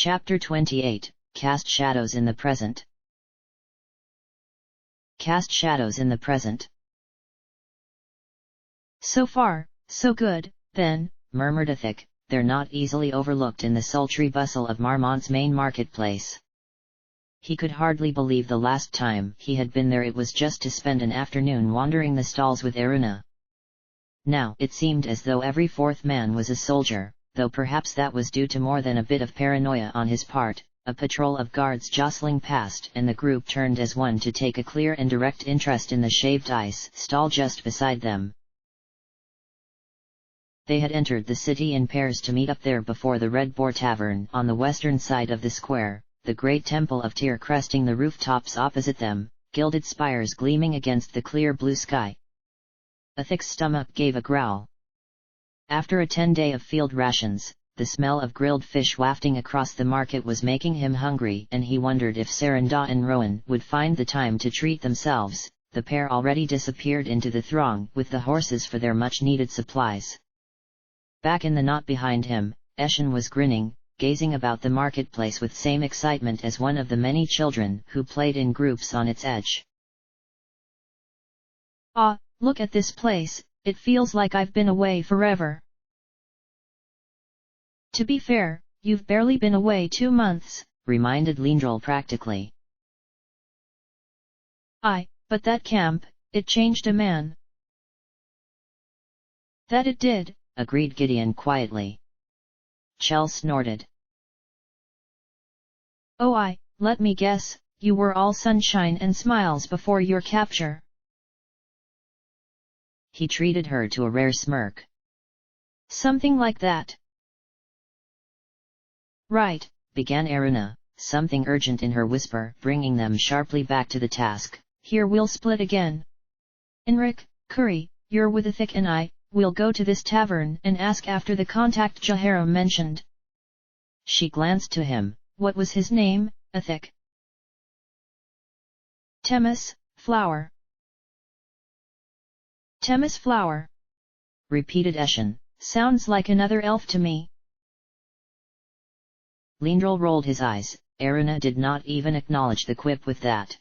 Chapter 28, Cast Shadows in the Present. Cast shadows in the present. So far, so good, then, murmured Enric, they're not easily overlooked in the sultry bustle of Marmont's main marketplace. He could hardly believe the last time he had been there it was just to spend an afternoon wandering the stalls with Erina. Now it seemed as though every fourth man was a soldier, though perhaps that was due to more than a bit of paranoia on his part. A patrol of guards jostling past and the group turned as one to take a clear and direct interest in the shaved ice stall just beside them. They had entered the city in pairs to meet up there before the Red Boar Tavern on the western side of the square, the great temple of Tyr cresting the rooftops opposite them, gilded spires gleaming against the clear blue sky. Enric's stomach gave a growl. After a 10-day of field rations, the smell of grilled fish wafting across the market was making him hungry and he wondered if Saranda and Rowan would find the time to treat themselves. The pair already disappeared into the throng with the horses for their much-needed supplies. Back in the knot behind him, Eshen was grinning, gazing about the marketplace with same excitement as one of the many children who played in groups on its edge. Ah, look at this place, it feels like I've been away forever. To be fair, you've barely been away 2 months, reminded Lindrel practically. But that camp, it changed a man. That it did, agreed Gideon quietly. Chell snorted. Oh, let me guess, you were all sunshine and smiles before your capture. He treated her to a rare smirk. Something like that. Right, began Erina, something urgent in her whisper bringing them sharply back to the task. Here we'll split again. Enric, Curry, you're with Enric and we'll go to this tavern and ask after the contact Jahara mentioned. She glanced to him. What was his name, Enric? Temis, Flower. Temis Flower, repeated Eshen. Sounds like another elf to me. Lindrel rolled his eyes. Erina did not even acknowledge the quip with that.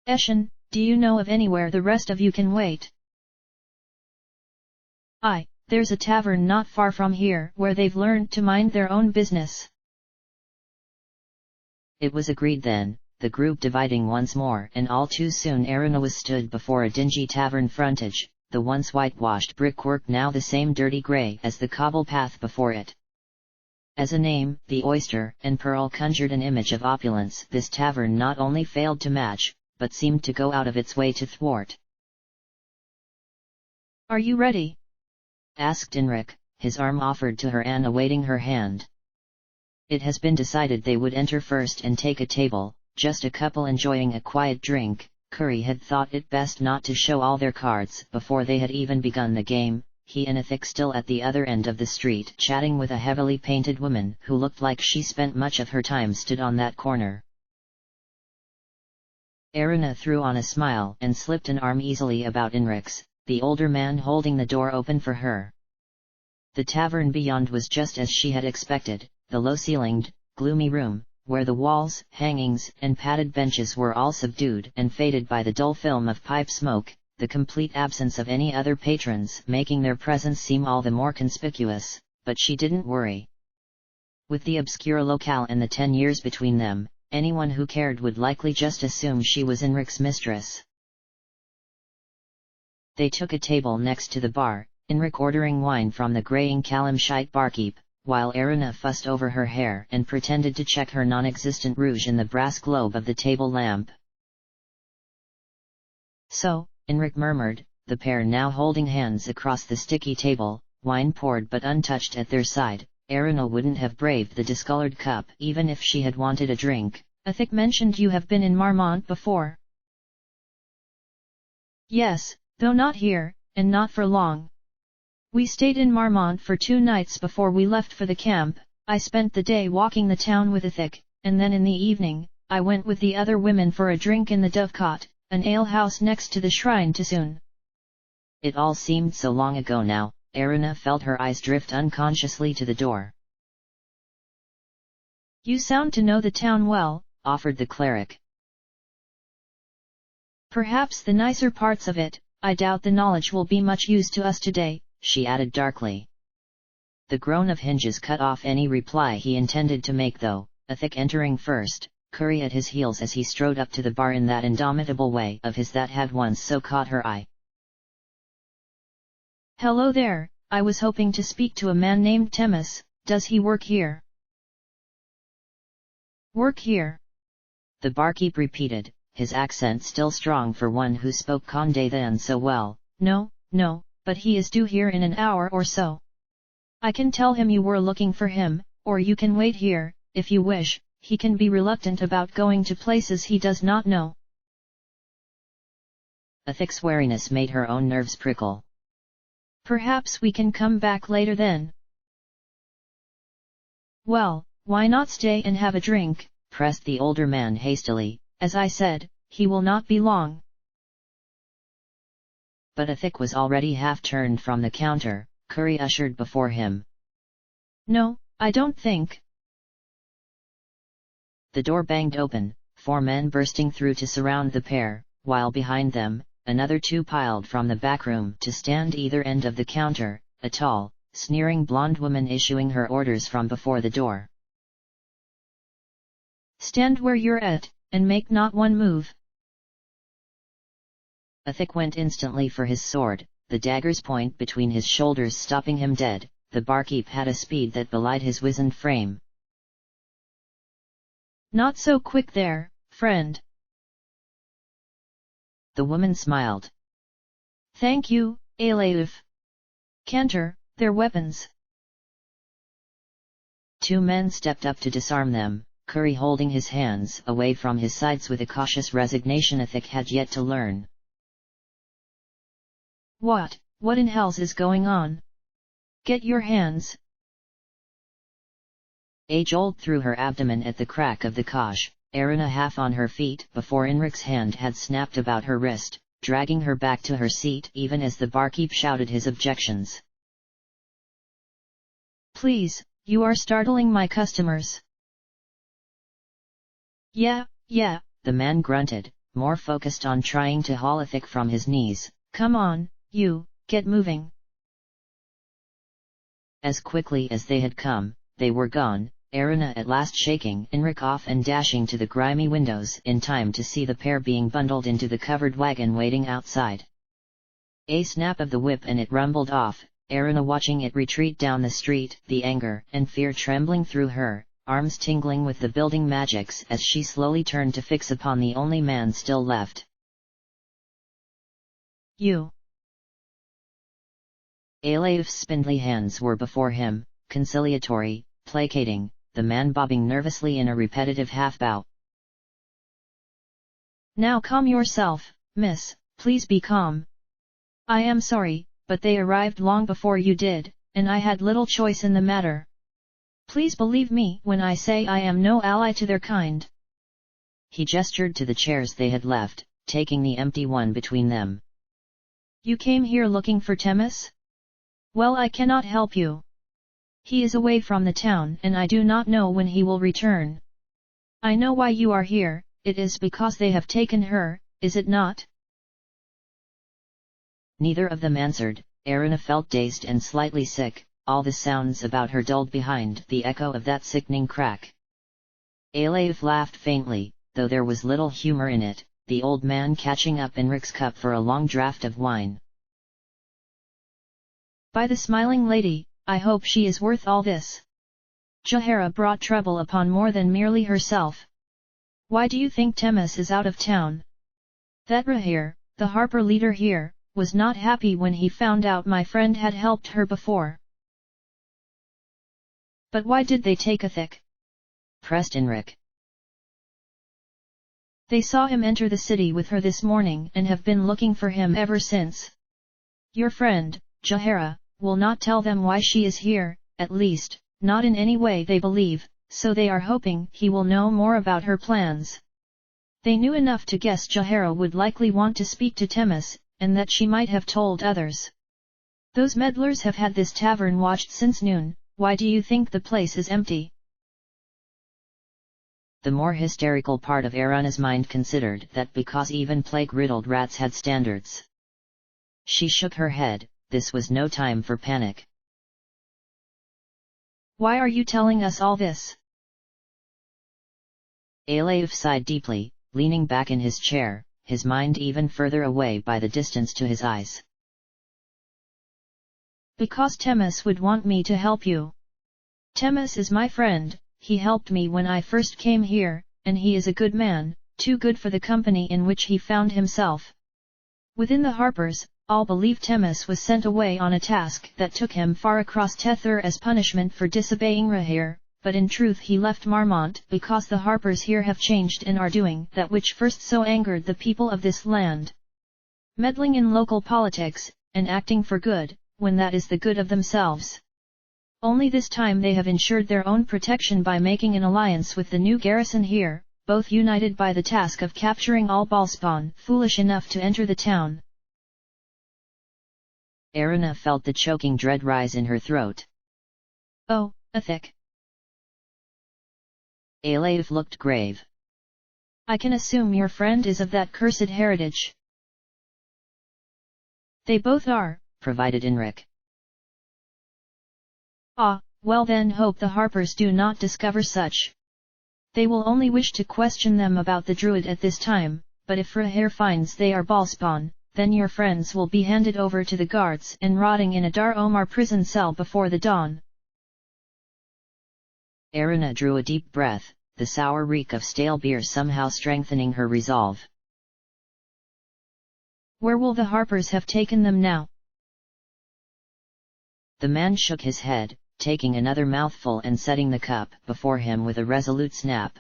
Eshen, do you know of anywhere the rest of you can wait? There's a tavern not far from here where they've learned to mind their own business. It was agreed then, the group dividing once more and all too soon Erina was stood before a dingy tavern frontage, the once whitewashed brickwork now the same dirty grey as the cobble path before it. As a name, the oyster and pearl conjured an image of opulence this tavern not only failed to match, but seemed to go out of its way to thwart. Are you ready? Asked Enric, his arm offered to her and awaiting her hand. It has been decided they would enter first and take a table, just a couple enjoying a quiet drink. Curry had thought it best not to show all their cards before they had even begun the game. He and Enric still at the other end of the street chatting with a heavily painted woman who looked like she spent much of her time stood on that corner. Erina threw on a smile and slipped an arm easily about Enric's, the older man holding the door open for her. The tavern beyond was just as she had expected, the low-ceilinged, gloomy room, where the walls, hangings, and padded benches were all subdued and faded by the dull film of pipe smoke, the complete absence of any other patrons making their presence seem all the more conspicuous, but she didn't worry. With the obscure locale and the 10 years between them, anyone who cared would likely just assume she was Enric's mistress. They took a table next to the bar, Enric ordering wine from the greying Kalimshite barkeep, while Erina fussed over her hair and pretended to check her non-existent rouge in the brass globe of the table lamp. So, Enric murmured, the pair now holding hands across the sticky table, wine poured but untouched at their side. Erina wouldn't have braved the discolored cup even if she had wanted a drink. Enric mentioned you have been in Marmont before. Yes, though not here, and not for long. We stayed in Marmont for 2 nights before we left for the camp. I spent the day walking the town with Enric, and then in the evening, I went with the other women for a drink in the Dovecot, an ale-house next to the shrine to Sun. It all seemed so long ago now. Erina felt her eyes drift unconsciously to the door. You sound to know the town well, offered the cleric. Perhaps the nicer parts of it. I doubt the knowledge will be much use to us today, she added darkly. The groan of hinges cut off any reply he intended to make though, Enric entering first, Curry at his heels as he strode up to the bar in that indomitable way of his that had once so caught her eye. Hello there, I was hoping to speak to a man named Temis. Does he work here? Work here? The barkeep repeated, his accent still strong for one who spoke Condé then so well. No, but he is due here in an hour or so. I can tell him you were looking for him, or you can wait here, if you wish. He can be reluctant about going to places he does not know. Enric's wariness made her own nerves prickle. Perhaps we can come back later then. Well, why not stay and have a drink? Pressed the older man hastily. As I said, he will not be long. But Enric was already half turned from the counter, Curry ushered before him. No, I don't think. The door banged open, 4 men bursting through to surround the pair, while behind them, another 2 piled from the back room to stand either end of the counter, a tall, sneering blonde woman issuing her orders from before the door. Stand where you're at, and make not one move. Enric went instantly for his sword, the dagger's point between his shoulders stopping him dead. The barkeep had a speed that belied his wizened frame. Not so quick there, friend. The woman smiled. Thank you, Alaev. Cantor, their weapons. 2 men stepped up to disarm them, Curry holding his hands away from his sides with a cautious resignation Enric had yet to learn. What in hell's is going on? Get your hands! Age-old threw her abdomen at the crack of the kosh, Erina half on her feet before Enric's hand had snapped about her wrist, dragging her back to her seat even as the barkeep shouted his objections. Please, you are startling my customers. Yeah, the man grunted, more focused on trying to haul Enric from his knees. Come on, you, get moving. As quickly as they had come, they were gone, Erina at last shaking Enric off and dashing to the grimy windows in time to see the pair being bundled into the covered wagon waiting outside. A snap of the whip and it rumbled off, Erina watching it retreat down the street, the anger and fear trembling through her, arms tingling with the building magics as she slowly turned to fix upon the only man still left. You! Alaev's spindly hands were before him, conciliatory, placating, the man bobbing nervously in a repetitive half-bow. Now calm yourself, miss, please be calm. I am sorry, but they arrived long before you did, and I had little choice in the matter. Please believe me when I say I am no ally to their kind. He gestured to the chairs they had left, taking the empty one between them. You came here looking for Temis? Well, I cannot help you. He is away from the town and I do not know when he will return. I know why you are here, it is because they have taken her, is it not? Neither of them answered. Erina felt dazed and slightly sick, all the sounds about her dulled behind the echo of that sickening crack. Alaev laughed faintly, though there was little humor in it, the old man catching up Enric's cup for a long draught of wine. By the smiling lady, I hope she is worth all this. Jahara brought trouble upon more than merely herself. Why do you think Temis is out of town? That Rahir, the Harper leader here, was not happy when he found out my friend had helped her before. But why did they take Enric? Pressed Enric. They saw him enter the city with her this morning and have been looking for him ever since. Your friend, Jahara, will not tell them why she is here, at least, not in any way they believe, so they are hoping he will know more about her plans. They knew enough to guess Jahara would likely want to speak to Temis, and that she might have told others. Those meddlers have had this tavern watched since noon. Why do you think the place is empty? The more hysterical part of Erana's mind considered that because even plague-riddled rats had standards. She shook her head. This was no time for panic. Why are you telling us all this? Aleif sighed deeply, leaning back in his chair, his mind even further away by the distance to his eyes. Because Temis would want me to help you. Temis is my friend, he helped me when I first came here, and he is a good man, too good for the company in which he found himself. Within the Harpers, all believe Temis was sent away on a task that took him far across Tether as punishment for disobeying Rahir, but in truth he left Marmont because the Harpers here have changed and are doing that which first so angered the people of this land. Meddling in local politics, and acting for good, when that is the good of themselves. Only this time they have ensured their own protection by making an alliance with the new garrison here, both united by the task of capturing all Ballspawn foolish enough to enter the town. Erana felt the choking dread rise in her throat. Oh, Athic. Aleif looked grave. I can assume your friend is of that cursed heritage. They both are, provided Enric. Ah, well then hope the Harpers do not discover such. They will only wish to question them about the druid at this time, but if Rahir finds they are Ballspawn, then your friends will be handed over to the guards and rotting in a Dar Omar prison cell before the dawn. Erana drew a deep breath, the sour reek of stale beer somehow strengthening her resolve. Where will the Harpers have taken them now? The man shook his head, taking another mouthful and setting the cup before him with a resolute snap.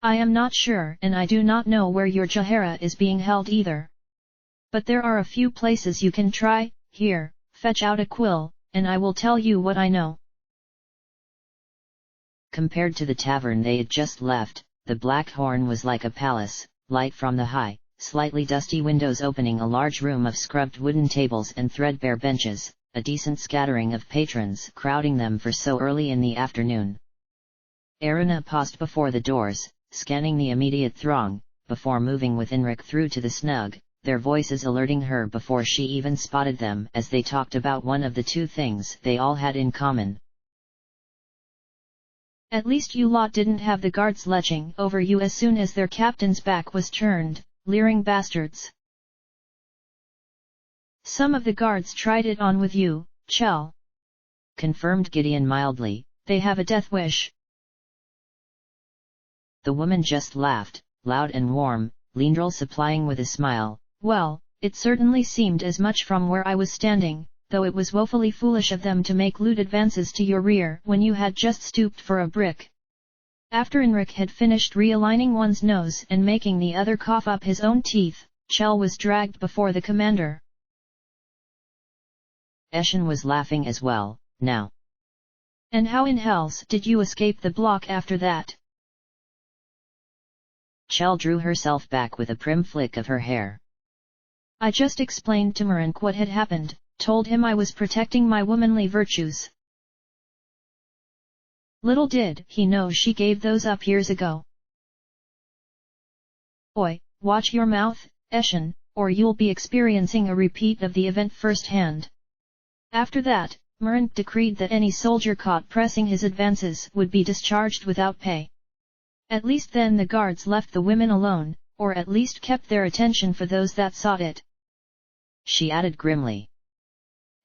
I am not sure and I do not know where your Jahara is being held either. But there are a few places you can try. Here, fetch out a quill, and I will tell you what I know. Compared to the tavern they had just left, the Black Horn was like a palace, light from the high, slightly dusty windows opening a large room of scrubbed wooden tables and threadbare benches, a decent scattering of patrons crowding them for so early in the afternoon. Erana paused before the doors, scanning the immediate throng, before moving with Enric through to the snug, their voices alerting her before she even spotted them as they talked about one of the two things they all had in common. At least you lot didn't have the guards leching over you as soon as their captain's back was turned, leering bastards. Some of the guards tried it on with you, Chell. Confirmed Gideon mildly, they have a death wish. The woman just laughed, loud and warm, Lindrel supplying with a smile. Well, it certainly seemed as much from where I was standing, though it was woefully foolish of them to make lewd advances to your rear when you had just stooped for a brick. After Enric had finished realigning one's nose and making the other cough up his own teeth, Chell was dragged before the commander. Eshin was laughing as well, now. And how in hells did you escape the block after that? Chell drew herself back with a prim flick of her hair. I just explained to Enric what had happened, told him I was protecting my womanly virtues. Little did he know she gave those up years ago. Oi, watch your mouth, Eshin, or you'll be experiencing a repeat of the event firsthand. After that, Enric decreed that any soldier caught pressing his advances would be discharged without pay. At least then the guards left the women alone, or at least kept their attention for those that sought it. She added grimly.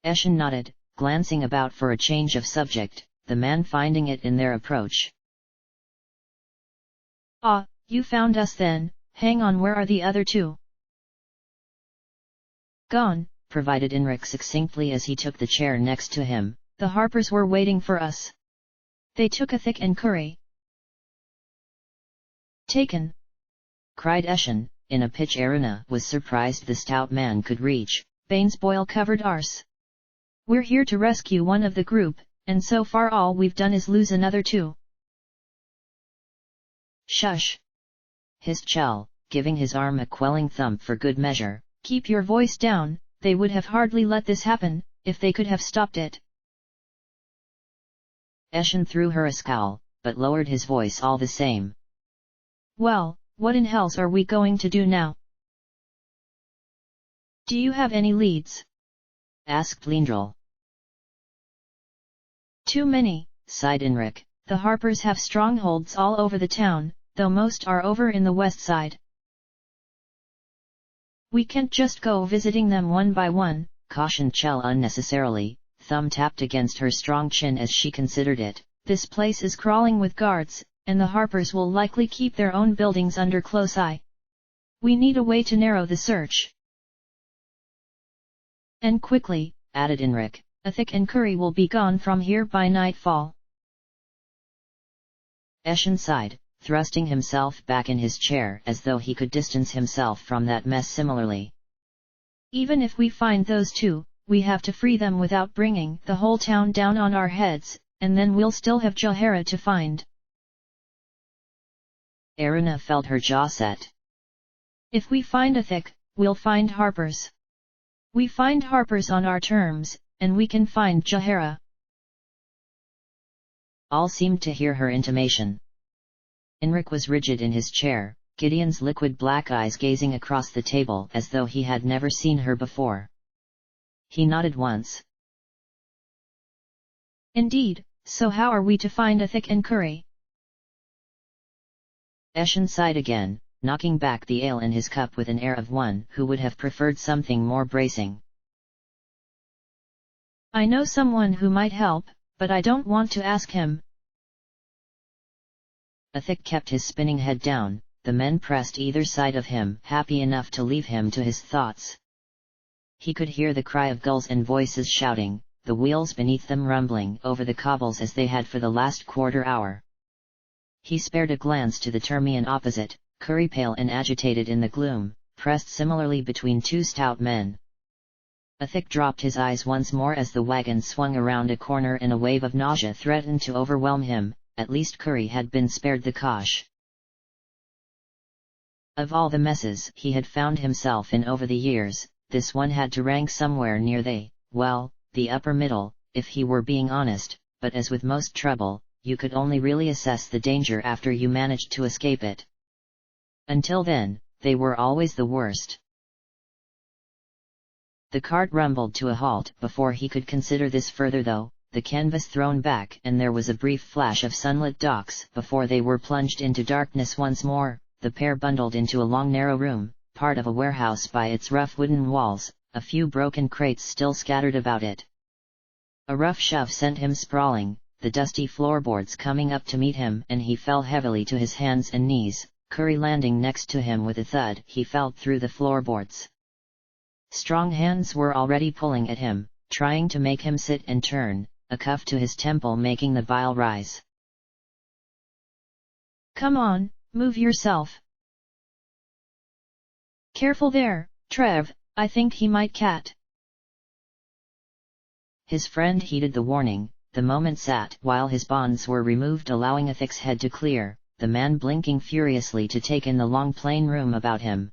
Eshin nodded, glancing about for a change of subject, the man finding it in their approach. Ah, you found us then, hang on, where are the other two? Gone, provided Enric succinctly as he took the chair next to him. The Harpers were waiting for us. They took a thick and curry. Taken! Cried Eshin, in a pitch Erana was surprised the stout man could reach. Bane's boil-covered arse. We're here to rescue one of the group, and so far all we've done is lose another two. Shush! Hissed Chell, giving his arm a quelling thump for good measure. Keep your voice down, they would have hardly let this happen, if they could have stopped it. Eshin threw her a scowl, but lowered his voice all the same. Well, what in hells are we going to do now? Do you have any leads? Asked Lindrel. Too many, sighed Enric. The Harpers have strongholds all over the town, though most are over in the west side. We can't just go visiting them one by one, cautioned Chell unnecessarily, thumb tapped against her strong chin as she considered it. This place is crawling with guards, and the Harpers will likely keep their own buildings under close eye. We need a way to narrow the search. And quickly, added Enric. Enric and Curry will be gone from here by nightfall. Eshen sighed, thrusting himself back in his chair as though he could distance himself from that mess similarly. Even if we find those two, we have to free them without bringing the whole town down on our heads, and then we'll still have Jahara to find. Eruna felt her jaw set. If we find Enric, we'll find Harpers. We find Harpers on our terms, and we can find Jahara. All seemed to hear her intimation. Enric was rigid in his chair, Gideon's liquid black eyes gazing across the table as though he had never seen her before. He nodded once. Indeed, so how are we to find Enric and Curry? Eshen sighed again, knocking back the ale in his cup with an air of one who would have preferred something more bracing. I know someone who might help, but I don't want to ask him. Enric kept his spinning head down, the men pressed either side of him, happy enough to leave him to his thoughts. He could hear the cry of gulls and voices shouting, the wheels beneath them rumbling over the cobbles as they had for the last quarter hour. He spared a glance to the Termian opposite, Curry pale and agitated in the gloom, pressed similarly between two stout men. Enric dropped his eyes once more as the wagon swung around a corner and a wave of nausea threatened to overwhelm him. At least Curry had been spared the cosh. Of all the messes he had found himself in over the years, this one had to rank somewhere near the upper middle, if he were being honest, but as with most trouble, you could only really assess the danger after you managed to escape it. Until then, they were always the worst. The cart rumbled to a halt before he could consider this further though, the canvas thrown back and there was a brief flash of sunlit docks before they were plunged into darkness once more, the pair bundled into a long narrow room, part of a warehouse by its rough wooden walls, a few broken crates still scattered about it. A rough shove sent him sprawling, the dusty floorboards coming up to meet him and he fell heavily to his hands and knees, Curry landing next to him with a thud he felt through the floorboards. Strong hands were already pulling at him, trying to make him sit and turn, a cuff to his temple making the bile rise. Come on, move yourself. Careful there, Trev, I think he might cat. His friend heeded the warning, the moment sat while his bonds were removed allowing Enric's head to clear, the man blinking furiously to take in the long plain room about him.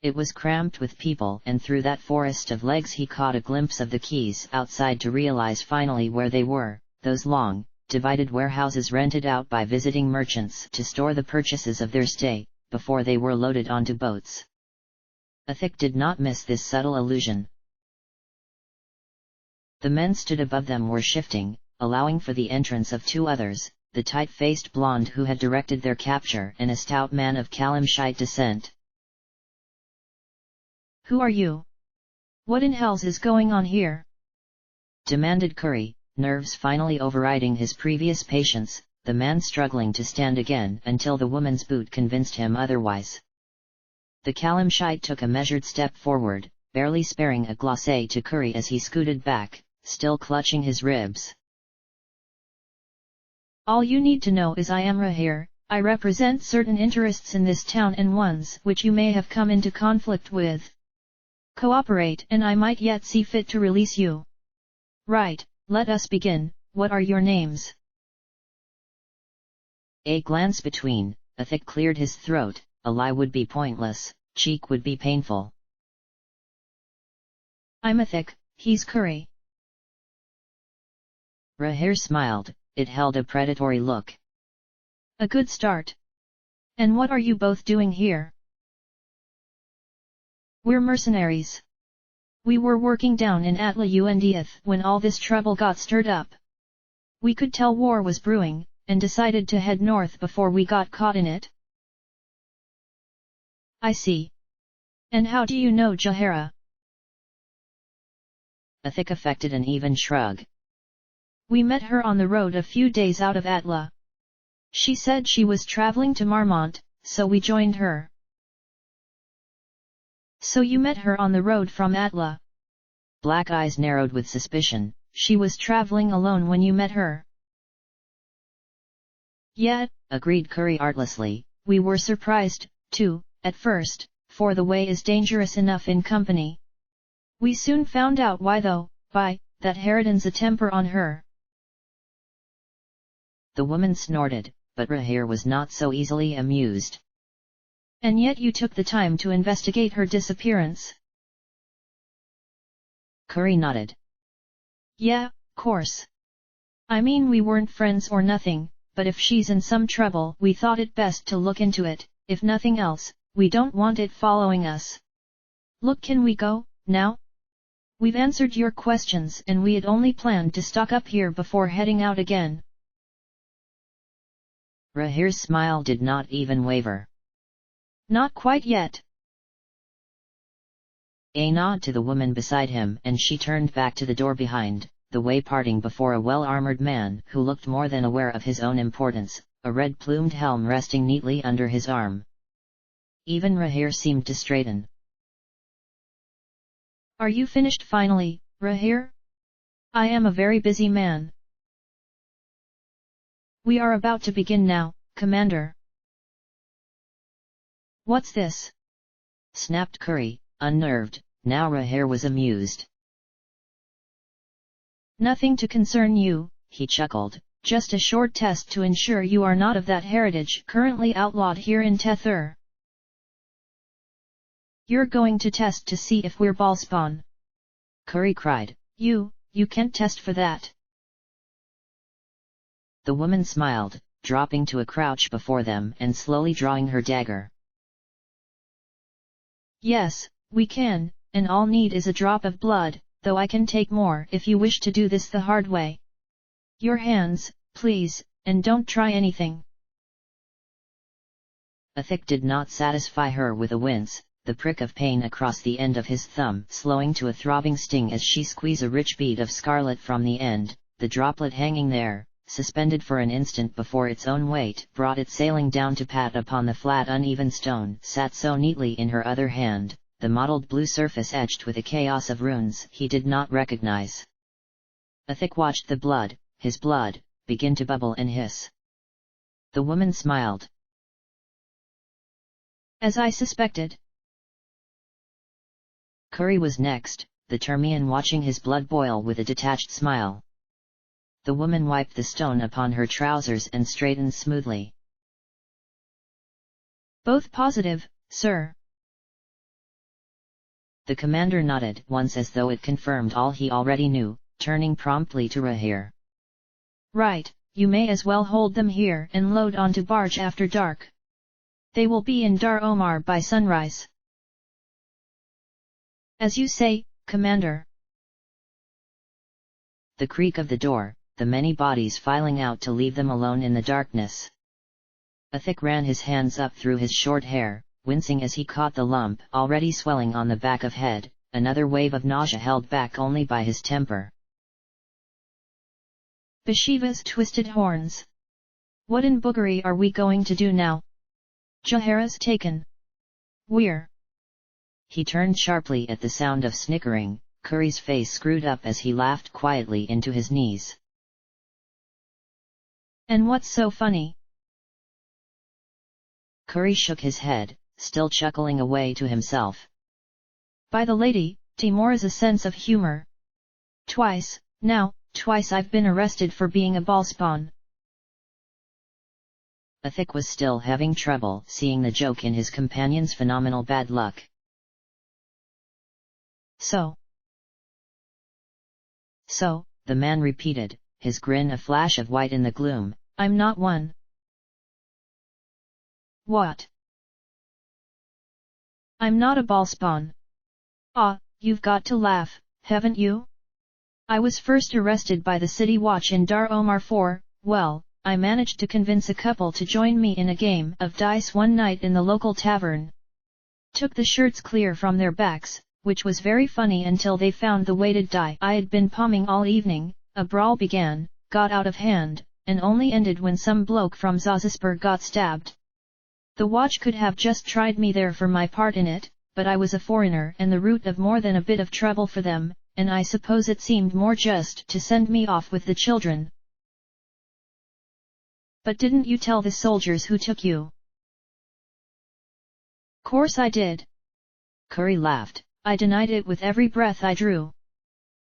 It was cramped with people and through that forest of legs he caught a glimpse of the quays outside to realize finally where they were, those long, divided warehouses rented out by visiting merchants to store the purchases of their stay, before they were loaded onto boats. Enric did not miss this subtle allusion. The men stood above them were shifting, allowing for the entrance of two others, the tight-faced blonde who had directed their capture and a stout man of Kalimshite descent. Who are you? What in hells is going on here? Demanded Curry, nerves finally overriding his previous patience, the man struggling to stand again until the woman's boot convinced him otherwise. The Kalimshite took a measured step forward, barely sparing a glacé to Curry as he scooted back, still clutching his ribs. All you need to know is I am here, I represent certain interests in this town and ones which you may have come into conflict with. Cooperate and I might yet see fit to release you. Right, let us begin, what are your names? A glance between, Enric cleared his throat, a lie would be pointless, cheek would be painful. I'm Enric, he's Curry. Rahir smiled, it held a predatory look, A good start. And what are you both doing here? We're mercenaries. We were working down in Atla Undith when all this trouble got stirred up. We could tell war was brewing, and decided to head north before we got caught in it. I see. And how do you know Jahara? Enric affected an even shrug. We met her on the road a few days out of Atla. She said she was traveling to Marmont, so we joined her. So you met her on the road from Atla? Black eyes narrowed with suspicion. She was traveling alone when you met her. Yeah, agreed Curry artlessly. We were surprised, too, at first, for the way is dangerous enough in company. We soon found out why though, that Harridan's a temper on her. The woman snorted, but Rahir was not so easily amused. And yet you took the time to investigate her disappearance? Curry nodded. Yeah, course. I mean we weren't friends or nothing, but if she's in some trouble we thought it best to look into it, if nothing else, we don't want it following us. Look, can we go, now? We've answered your questions and we had only planned to stock up here before heading out again. Rahir's smile did not even waver. Not quite yet. A nod to the woman beside him and she turned back to the door behind, the way parting before a well-armored man who looked more than aware of his own importance, a red-plumed helm resting neatly under his arm. Even Rahir seemed to straighten. Are you finished finally, Rahir? I am a very busy man. We are about to begin now, Commander. What's this? Snapped Curry, unnerved. Now Rahir was amused. Nothing to concern you, he chuckled. Just a short test to ensure you are not of that heritage currently outlawed here in Tethur. You're going to test to see if we're ballspawn. Curry cried. You can't test for that. The woman smiled, dropping to a crouch before them and slowly drawing her dagger. Yes, we can, and all need is a drop of blood, though I can take more if you wish to do this the hard way. Your hands, please, and don't try anything. Enric did not satisfy her with a wince, the prick of pain across the end of his thumb slowing to a throbbing sting as she squeezed a rich bead of scarlet from the end, the droplet hanging there, suspended for an instant before its own weight brought it sailing down to pat upon the flat uneven stone sat so neatly in her other hand, the mottled blue surface etched with a chaos of runes he did not recognize. Enric watched the blood, his blood, begin to bubble and hiss. The woman smiled. As I suspected. Curry was next, the Termian watching his blood boil with a detached smile. The woman wiped the stone upon her trousers and straightened smoothly. Both positive, sir. The commander nodded once as though it confirmed all he already knew, turning promptly to Rahir. Right, you may as well hold them here and load onto barge after dark. They will be in Dar Omar by sunrise. As you say, Commander. The creak of the door, the many bodies filing out to leave them alone in the darkness. Enric ran his hands up through his short hair, wincing as he caught the lump already swelling on the back of head, another wave of nausea held back only by his temper. Bashiva's twisted horns. What in boogery are we going to do now? Jahara's taken. We're. He turned sharply at the sound of snickering, Curry's face screwed up as he laughed quietly into his knees. And what's so funny? Curry shook his head, still chuckling away to himself. By the lady, Timur is a sense of humor. Twice I've been arrested for being a ballspawn. Enric was still having trouble seeing the joke in his companion's phenomenal bad luck. So, the man repeated, his grin a flash of white in the gloom. I'm not one. What? I'm not a ballspawn. Ah, you've got to laugh, haven't you? I was first arrested by the city watch in Dar Omar for, well, I managed to convince a couple to join me in a game of dice one night in the local tavern. Took the shirts clear from their backs, which was very funny until they found the weighted die I had been palming all evening. A brawl began, got out of hand, and only ended when some bloke from Zazisburg got stabbed. The watch could have just tried me there for my part in it, but I was a foreigner and the root of more than a bit of trouble for them, and I suppose it seemed more just to send me off with the children. But didn't you tell the soldiers who took you? Course I did. Curry laughed. I denied it with every breath I drew.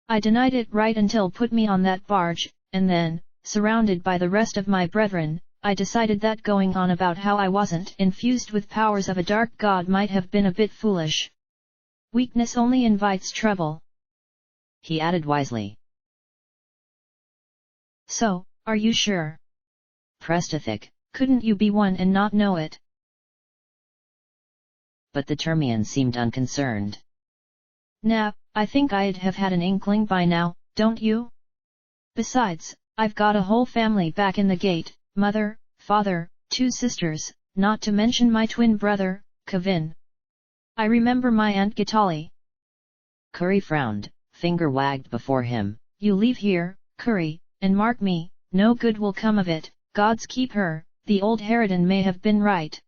I denied it right until put me on that barge, and then, surrounded by the rest of my brethren, I decided that going on about how I wasn't infused with powers of a dark god might have been a bit foolish. Weakness only invites trouble. He added wisely. So, are you sure? Pressed Enric. Couldn't you be one and not know it? But the Termian seemed unconcerned. Nah, I think I'd have had an inkling by now, don't you? Besides, I've got a whole family back in the gate, mother, father, 2 sisters, not to mention my twin brother, Kevin. I remember my Aunt Gitali. Curry frowned, finger wagged before him. You leave here, Curry, and mark me, no good will come of it, gods keep her, the old harridan may have been right.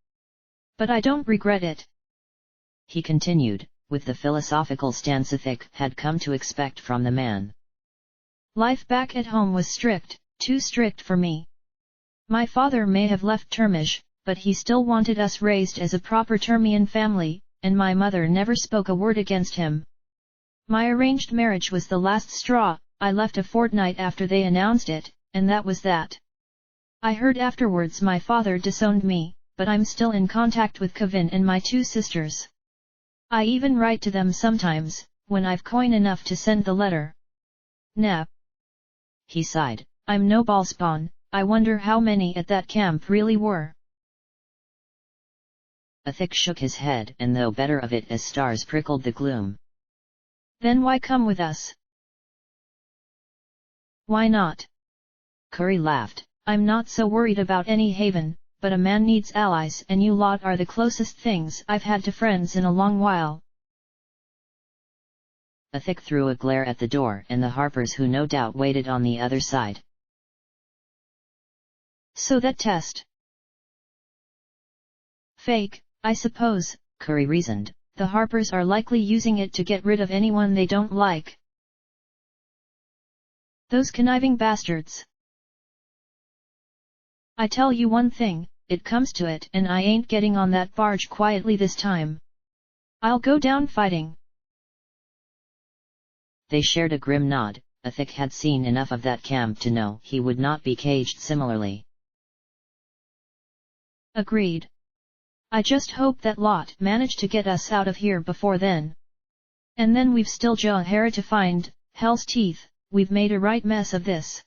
But I don't regret it. He continued, with the philosophical stance Enric had come to expect from the man. Life back at home was strict, too strict for me. My father may have left Termish, but he still wanted us raised as a proper Termian family, and my mother never spoke a word against him. My arranged marriage was the last straw. I left a fortnight after they announced it, and that was that. I heard afterwards my father disowned me, but I'm still in contact with Kevin and my 2 sisters. I even write to them sometimes, when I've coin enough to send the letter. Nah. He sighed. I'm no ballspawn. I wonder how many at that camp really were. Enric shook his head and though better of it as stars prickled the gloom. Then why come with us? Why not? Curry laughed. I'm not so worried about any haven, but a man needs allies and you lot are the closest things I've had to friends in a long while. Enric threw a glare at the door and the harpers who no doubt waited on the other side. So that test? Fake, I suppose, Curry reasoned. The harpers are likely using it to get rid of anyone they don't like. Those conniving bastards. I tell you one thing, it comes to it and I ain't getting on that barge quietly this time. I'll go down fighting. They shared a grim nod. Enric had seen enough of that camp to know he would not be caged similarly. Agreed. I just hope that lot managed to get us out of here before then. And then we've still Johara to find, hell's teeth, we've made a right mess of this.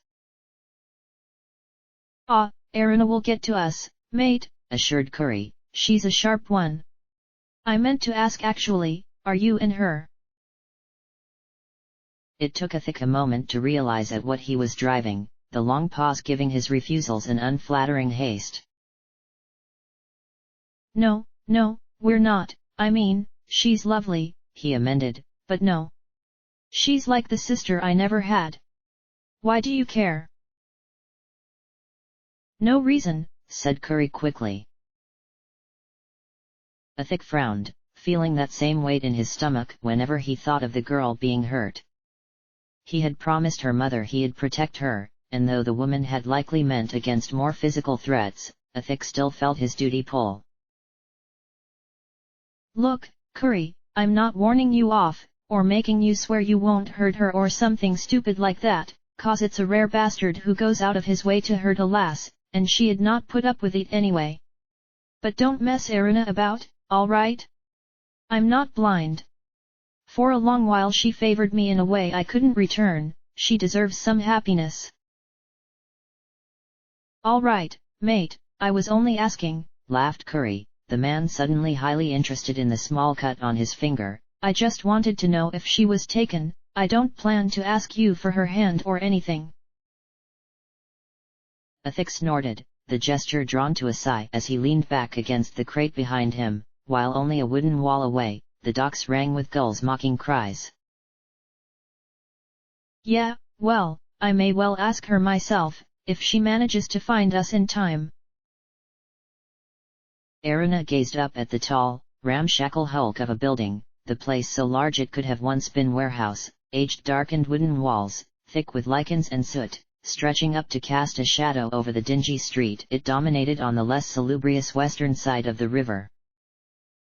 Ah, Erina will get to us, mate, assured Curry. She's a sharp one. I meant to ask actually, are you and her? It took Enric a moment to realize at what he was driving, the long pause giving his refusals an unflattering haste. No, we're not, I mean, she's lovely, he amended, but no. She's like the sister I never had. Why do you care? No reason, said Curry quickly. Enric frowned, feeling that same weight in his stomach whenever he thought of the girl being hurt. He had promised her mother he'd protect her, and though the woman had likely meant against more physical threats, Enric still felt his duty pull. Look, Curry, I'm not warning you off, or making you swear you won't hurt her or something stupid like that, cause it's a rare bastard who goes out of his way to hurt a lass, and she'd not put up with it anyway. But don't mess Erina about, alright? I'm not blind. For a long while she favored me in a way I couldn't return, she deserves some happiness. Alright, mate, I was only asking, laughed Curry, the man suddenly highly interested in the small cut on his finger. I just wanted to know if she was taken. I don't plan to ask you for her hand or anything. Enric snorted, the gesture drawn to a sigh as he leaned back against the crate behind him, while only a wooden wall away, the docks rang with gulls' mocking cries. Yeah, well, I may well ask her myself, if she manages to find us in time. Erina gazed up at the tall, ramshackle hulk of a building, the place so large it could have once been warehouse, aged darkened wooden walls, thick with lichens and soot, stretching up to cast a shadow over the dingy street it dominated on the less salubrious western side of the river.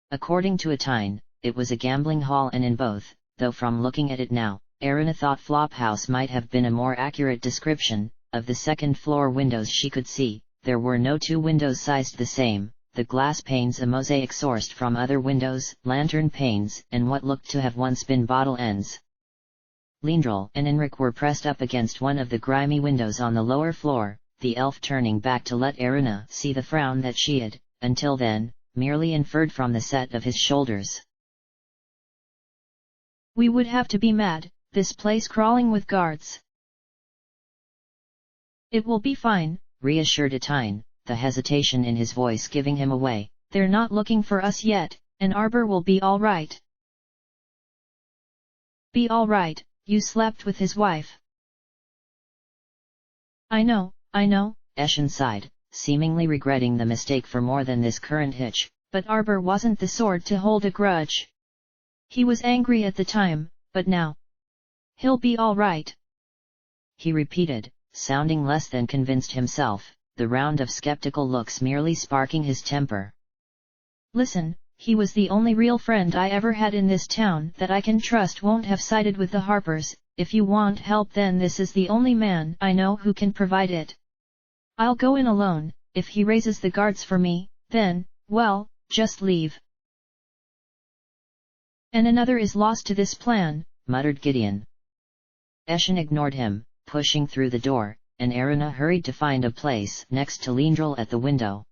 According to Atine, it was a gambling hall, and in both, though from looking at it now, Erina thought Flophouse might have been a more accurate description. Of the second-floor windows she could see, there were no two windows sized the same, the glass panes a mosaic sourced from other windows, lantern panes, and what looked to have once been bottle ends. Rattle and Enric were pressed up against one of the grimy windows on the lower floor, the elf turning back to let Erina see the frown that she had, until then, merely inferred from the set of his shoulders. We would have to be mad, this place crawling with guards. It will be fine, reassured Atine, the hesitation in his voice giving him away. They're not looking for us yet, and Arbor will be all right. Be all right, you slept with his wife. I know, Eshin sighed, seemingly regretting the mistake for more than this current hitch. But Arbor wasn't the sort to hold a grudge. He was angry at the time, but now he'll be all right, he repeated, sounding less than convinced himself, the round of skeptical looks merely sparking his temper. Listen, he was the only real friend I ever had in this town that I can trust won't have sided with the Harpers. If you want help, then this is the only man I know who can provide it. I'll go in alone. If he raises the guards for me, then, well, just leave. And another is lost to this plan, muttered Gideon. Eshin ignored him, pushing through the door, and Erina hurried to find a place next to Rattle at the window.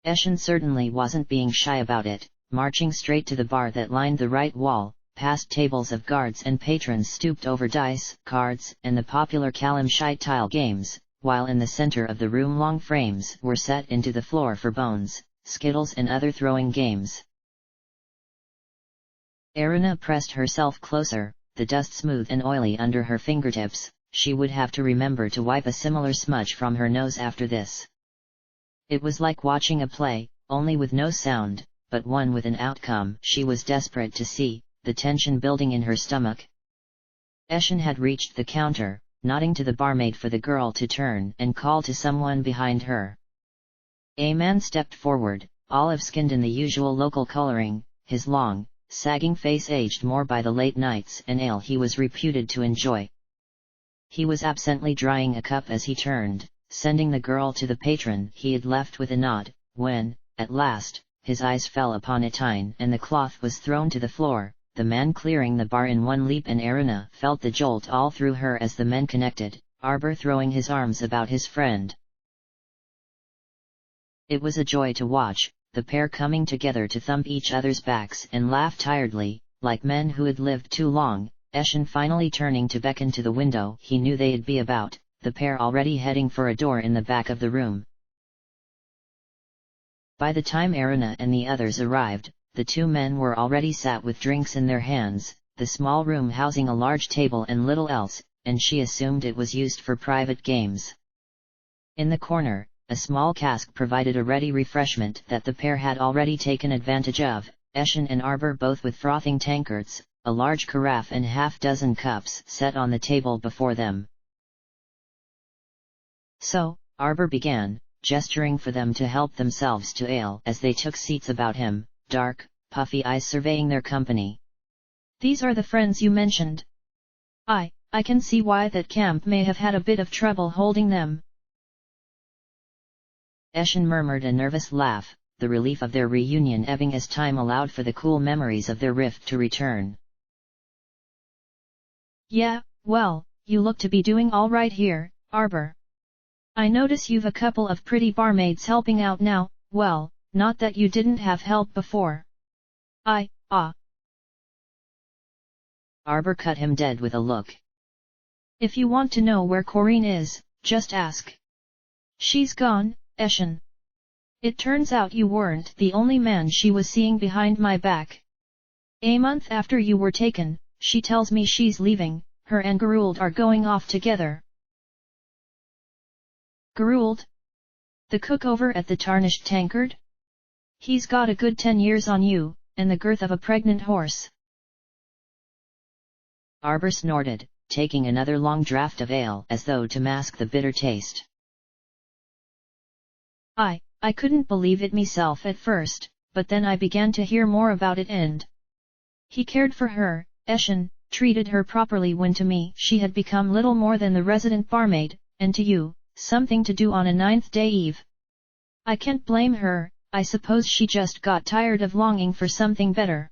Eshin certainly wasn't being shy about it, marching straight to the bar that lined the right wall, past tables of guards and patrons stooped over dice, cards, and the popular calamshite tile games, while in the center of the room long frames were set into the floor for bones, skittles and other throwing games. Erina pressed herself closer, the dust smooth and oily under her fingertips. She would have to remember to wipe a similar smudge from her nose after this. It was like watching a play, only with no sound, but one with an outcome she was desperate to see, the tension building in her stomach. Eshin had reached the counter, nodding to the barmaid for the girl to turn and call to someone behind her. A man stepped forward, olive-skinned in the usual local coloring, his long, sagging face aged more by the late nights and ale he was reputed to enjoy. He was absently drying a cup as he turned, sending the girl to the patron he had left with a nod, when, at last, his eyes fell upon Atine and the cloth was thrown to the floor, the man clearing the bar in one leap, and Erina felt the jolt all through her as the men connected, Arbor throwing his arms about his friend. It was a joy to watch, the pair coming together to thump each other's backs and laugh tiredly, like men who had lived too long. Eshin finally turning to beckon to the window he knew they'd be about, the pair already heading for a door in the back of the room. By the time Erina and the others arrived, the two men were already sat with drinks in their hands, the small room housing a large table and little else, and she assumed it was used for private games. In the corner, a small cask provided a ready refreshment that the pair had already taken advantage of, Eshin and Arbor both with frothing tankards, a large carafe and half-dozen cups set on the table before them. So, Arbor began, gesturing for them to help themselves to ale as they took seats about him, dark, puffy eyes surveying their company. These are the friends you mentioned. I can see why that camp may have had a bit of trouble holding them. Eshin murmured a nervous laugh, the relief of their reunion ebbing as time allowed for the cool memories of their rift to return. Yeah, well, you look to be doing all right here, Arbor. I notice you've a couple of pretty barmaids helping out now. Well, Not that you didn't have help before. Arbor cut him dead with a look. If you want to know where Corinne is, just ask. She's gone, Eshen. It turns out you weren't the only man she was seeing behind my back. A month after you were taken, she tells me she's leaving, her and Geruld are going off together. Geruld? The cook over at the Tarnished Tankard? He's got a good 10 years on you, and the girth of a pregnant horse. Arbor snorted, taking another long draught of ale as though to mask the bitter taste. I couldn't believe it myself at first, but then I began to hear more about it and he cared for her, Eshen, treated her properly when to me she had become little more than the resident barmaid, and to you, something to do on a ninth-day eve. I can't blame her, I suppose she just got tired of longing for something better.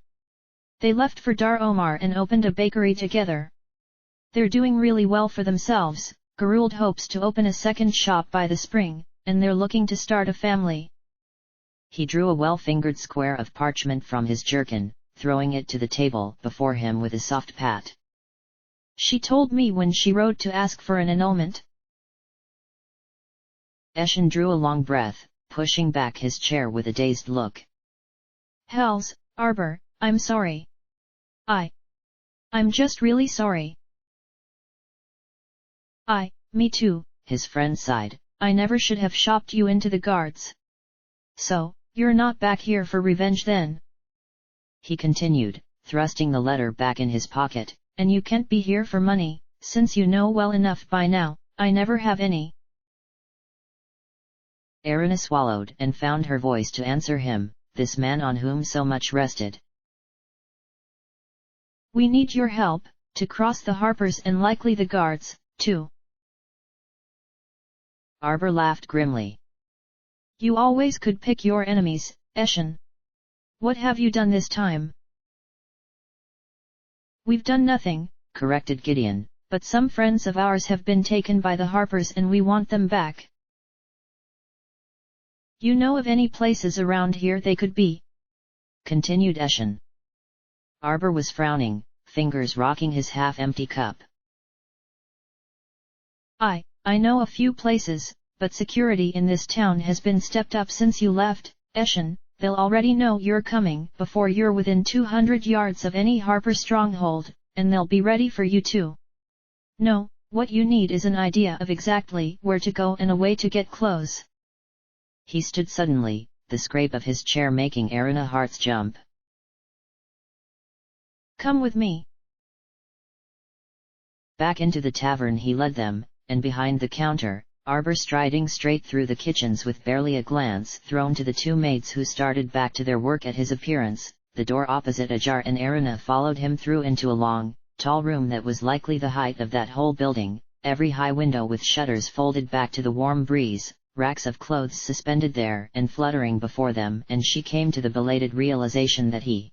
They left for Dar Omar and opened a bakery together. They're doing really well for themselves. Geruld hopes to open a second shop by the spring, and they're looking to start a family. He drew a well-fingered square of parchment from his jerkin, throwing it to the table before him with a soft pat. She told me when she wrote to ask for an annulment. Eshen drew a long breath, pushing back his chair with a dazed look. Hells, Arbor, I'm sorry. I'm just really sorry. Me too, his friend sighed. I never should have shopped you into the guards. So, you're not back here for revenge then? He continued, thrusting the letter back in his pocket. And you can't be here for money, since you know well enough by now, I never have any. Erina swallowed and found her voice to answer him, this man on whom so much rested. We need your help, to cross the Harpers and likely the guards, too. Arbor laughed grimly. You always could pick your enemies, Eshen. What have you done this time? We've done nothing, corrected Gideon, but some friends of ours have been taken by the Harpers and we want them back. You know of any places around here they could be? Continued Eshen. Arbor was frowning, fingers rocking his half-empty cup. I know a few places, but security in this town has been stepped up since you left, Eshen. They'll already know you're coming before you're within 200 yards of any Harper stronghold, and they'll be ready for you too. No, what you need is an idea of exactly where to go and a way to get close. He stood suddenly, the scrape of his chair making Erina's heart jump. Come with me. Back into the tavern he led them, and behind the counter, Arbor striding straight through the kitchens with barely a glance thrown to the two maids who started back to their work at his appearance, the door opposite ajar, and Erina followed him through into a long, tall room that was likely the height of that whole building, every high window with shutters folded back to the warm breeze, racks of clothes suspended there and fluttering before them, and she came to the belated realization that he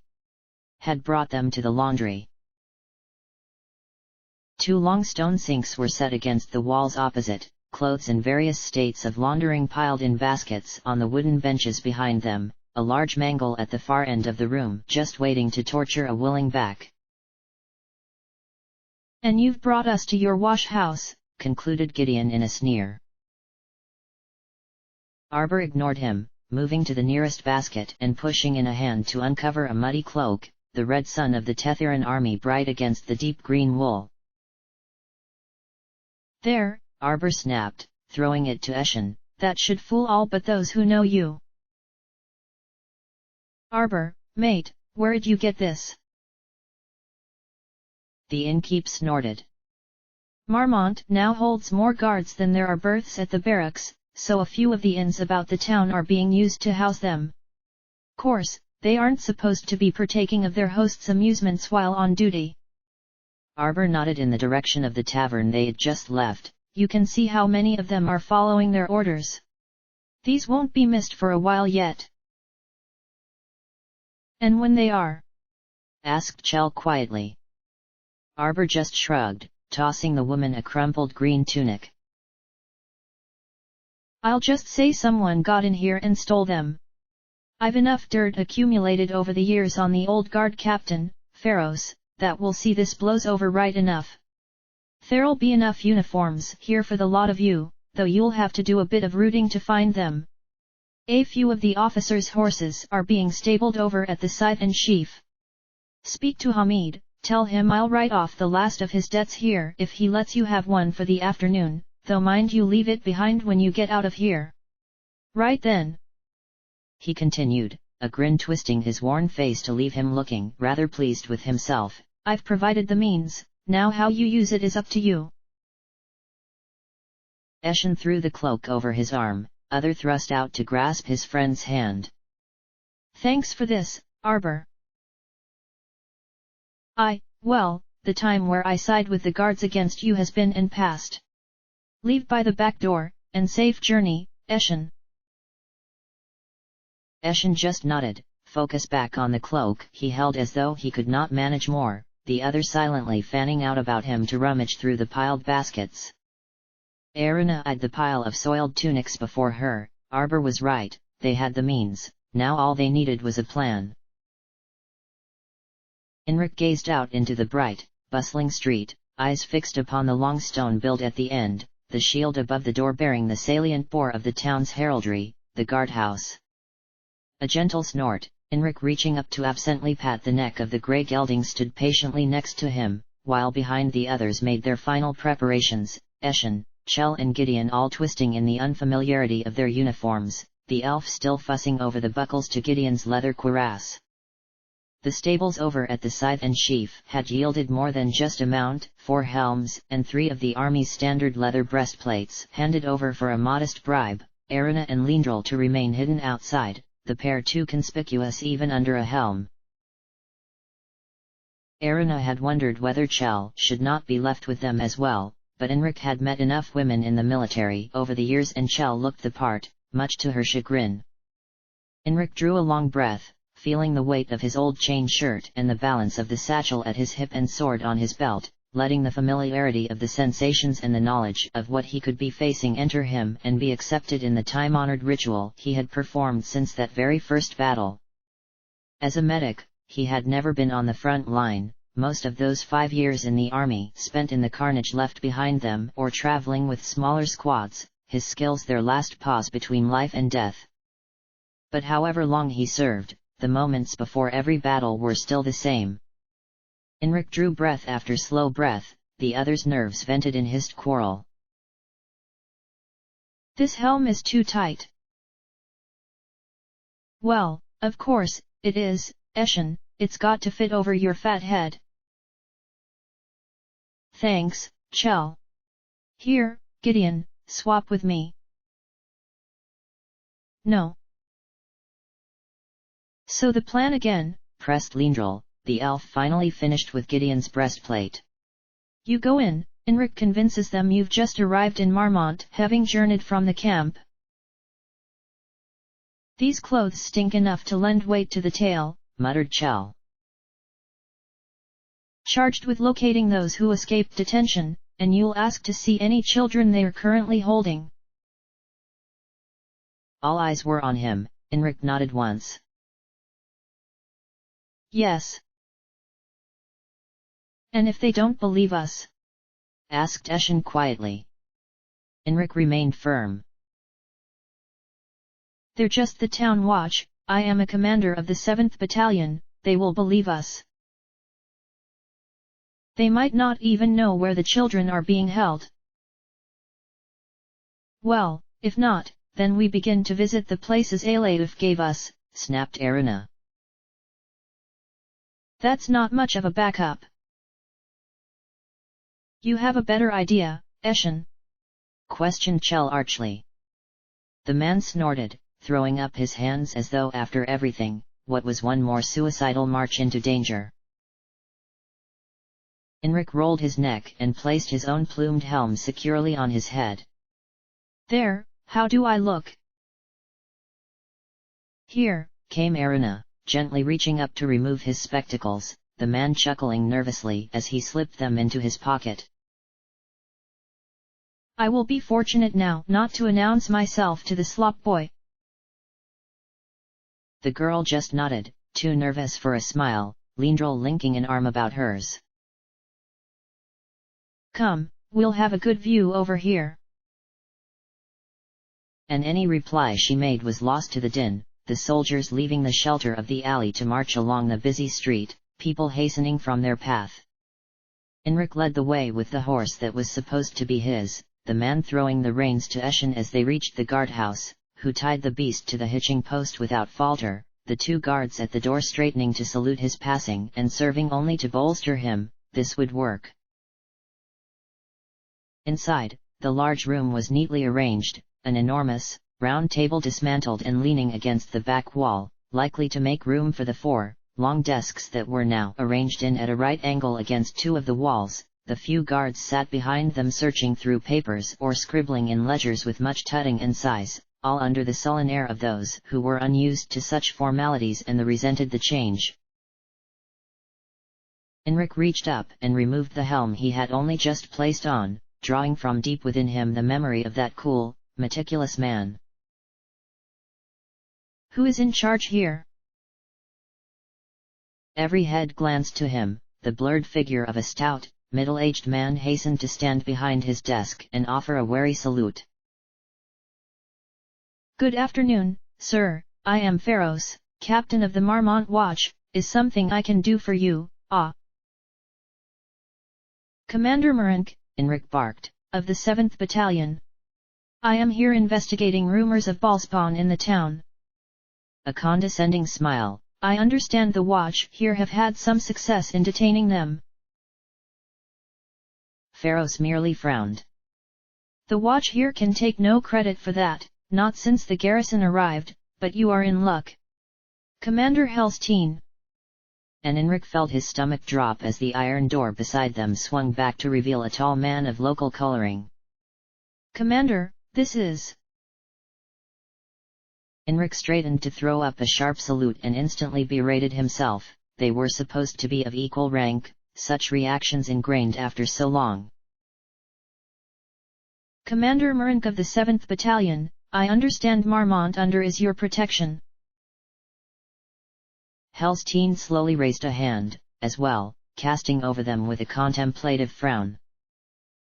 had brought them to the laundry. Two long stone sinks were set against the walls opposite, clothes in various states of laundering piled in baskets on the wooden benches behind them, a large mangle at the far end of the room just waiting to torture a willing back. And you've brought us to your wash house, concluded Gideon in a sneer. Arbor ignored him, moving to the nearest basket and pushing in a hand to uncover a muddy cloak, the red sun of the Tethiran army bright against the deep green wool. There, Arbor snapped, throwing it to Eshen, that should fool all but those who know you. Arbor, mate, where'd you get this? The innkeep snorted. Marmont now holds more guards than there are berths at the barracks, so a few of the inns about the town are being used to house them. Course, they aren't supposed to be partaking of their hosts' amusements while on duty. Arbor nodded in the direction of the tavern they had just left. You can see how many of them are following their orders. These won't be missed for a while yet. And when they are? Asked Chell quietly. Arbor just shrugged, tossing the woman a crumpled green tunic. I'll just say someone got in here and stole them. I've enough dirt accumulated over the years on the old guard captain, Pharaohs, that will see this blows over right enough. There'll be enough uniforms here for the lot of you, though you'll have to do a bit of rooting to find them. A few of the officers' horses are being stabled over at the side and sheaf. Speak to Hamid, tell him I'll write off the last of his debts here if he lets you have one for the afternoon, though mind you leave it behind when you get out of here. Right then, he continued, a grin twisting his worn face to leave him looking rather pleased with himself. I've provided the means, now how you use it is up to you. Eshin threw the cloak over his arm, other thrust out to grasp his friend's hand. Thanks for this, Arbor. Well, the time where I side with the guards against you has been and past. Leave by the back door, and safe journey, Eshin. Eshin just nodded, focus back on the cloak he held as though he could not manage more, the other silently fanning out about him to rummage through the piled baskets. Erina eyed the pile of soiled tunics before her. Arbor was right, they had the means, now all they needed was a plan. Enric gazed out into the bright, bustling street, eyes fixed upon the long stone build at the end, the shield above the door bearing the salient bore of the town's heraldry, the guardhouse. A gentle snort, Enric reaching up to absently pat the neck of the grey gelding stood patiently next to him, while behind the others made their final preparations, Eshin, Chell and Gideon all twisting in the unfamiliarity of their uniforms, the elf still fussing over the buckles to Gideon's leather cuirass. The stables over at the scythe and sheaf had yielded more than just a mount, 4 helms and 3 of the army's standard leather breastplates handed over for a modest bribe, Erina and Lindrel to remain hidden outside, the pair too conspicuous even under a helm. Erina had wondered whether Chell should not be left with them as well, but Enric had met enough women in the military over the years and Chell looked the part, much to her chagrin. Enric drew a long breath, feeling the weight of his old chain shirt and the balance of the satchel at his hip and sword on his belt, letting the familiarity of the sensations and the knowledge of what he could be facing enter him and be accepted in the time-honored ritual he had performed since that very first battle. As a medic, he had never been on the front line, most of those 5 years in the army spent in the carnage left behind them or traveling with smaller squads, his skills their last pause between life and death. But however long he served, the moments before every battle were still the same. Enric drew breath after slow breath, the other's nerves vented in hissed quarrel. This helm is too tight. Well, of course, it is, Eshin, it's got to fit over your fat head. Thanks, Chell. Here, Gideon, swap with me. No. So the plan again, pressed Lindrel, the elf finally finished with Gideon's breastplate. You go in, Enric convinces them you've just arrived in Marmont having journeyed from the camp. These clothes stink enough to lend weight to the tale, muttered Chell. Charged with locating those who escaped detention, and you'll ask to see any children they are currently holding. All eyes were on him. Enric nodded once. Yes. And if they don't believe us? Asked Eshin quietly. Enric remained firm. They're just the town watch, I am a commander of the 7th Battalion, they will believe us. They might not even know where the children are being held. Well, if not, then we begin to visit the places Alatif gave us, snapped Erina. That's not much of a backup. You have a better idea, Eshin? Questioned Chell archly. The man snorted, throwing up his hands as though after everything, what was one more suicidal march into danger. Enric rolled his neck and placed his own plumed helm securely on his head. There, how do I look? Here, came Erina, gently reaching up to remove his spectacles, the man chuckling nervously as he slipped them into his pocket. I will be fortunate now not to announce myself to the slop boy. The girl just nodded, too nervous for a smile, Lindrel linking an arm about hers. Come, we'll have a good view over here. And any reply she made was lost to the din, the soldiers leaving the shelter of the alley to march along the busy street, people hastening from their path. Enric led the way with the horse that was supposed to be his, the man throwing the reins to Eschen as they reached the guardhouse, who tied the beast to the hitching post without falter, the two guards at the door straightening to salute his passing and serving only to bolster him. This would work. Inside, the large room was neatly arranged, an enormous, round table dismantled and leaning against the back wall, likely to make room for the four long desks that were now arranged in at a right angle against two of the walls. The few guards sat behind them searching through papers or scribbling in ledgers with much tutting and sighs, all under the sullen air of those who were unused to such formalities and resented the change. Enric reached up and removed the helm he had only just placed on, drawing from deep within him the memory of that cool, meticulous man. Who is in charge here? Every head glanced to him. The blurred figure of a stout, middle-aged man hastened to stand behind his desk and offer a wary salute. Good afternoon, sir, I am Pharos, captain of the Marmont Watch. Is something I can do for you? Commander Enric, Enric barked, of the 7th Battalion. I am here investigating rumors of ballspawn in the town. A condescending smile. I understand the watch here have had some success in detaining them. Pharos merely frowned. The watch here can take no credit for that, not since the garrison arrived, but you are in luck. Commander Helstein. And Enric felt his stomach drop as the iron door beside them swung back to reveal a tall man of local coloring. Commander, this is... Enric straightened to throw up a sharp salute and instantly berated himself. They were supposed to be of equal rank, such reactions ingrained after so long. Commander Enric of the 7th Battalion, I understand Marmont under is your protection. Helstein slowly raised a hand, as well, casting over them with a contemplative frown.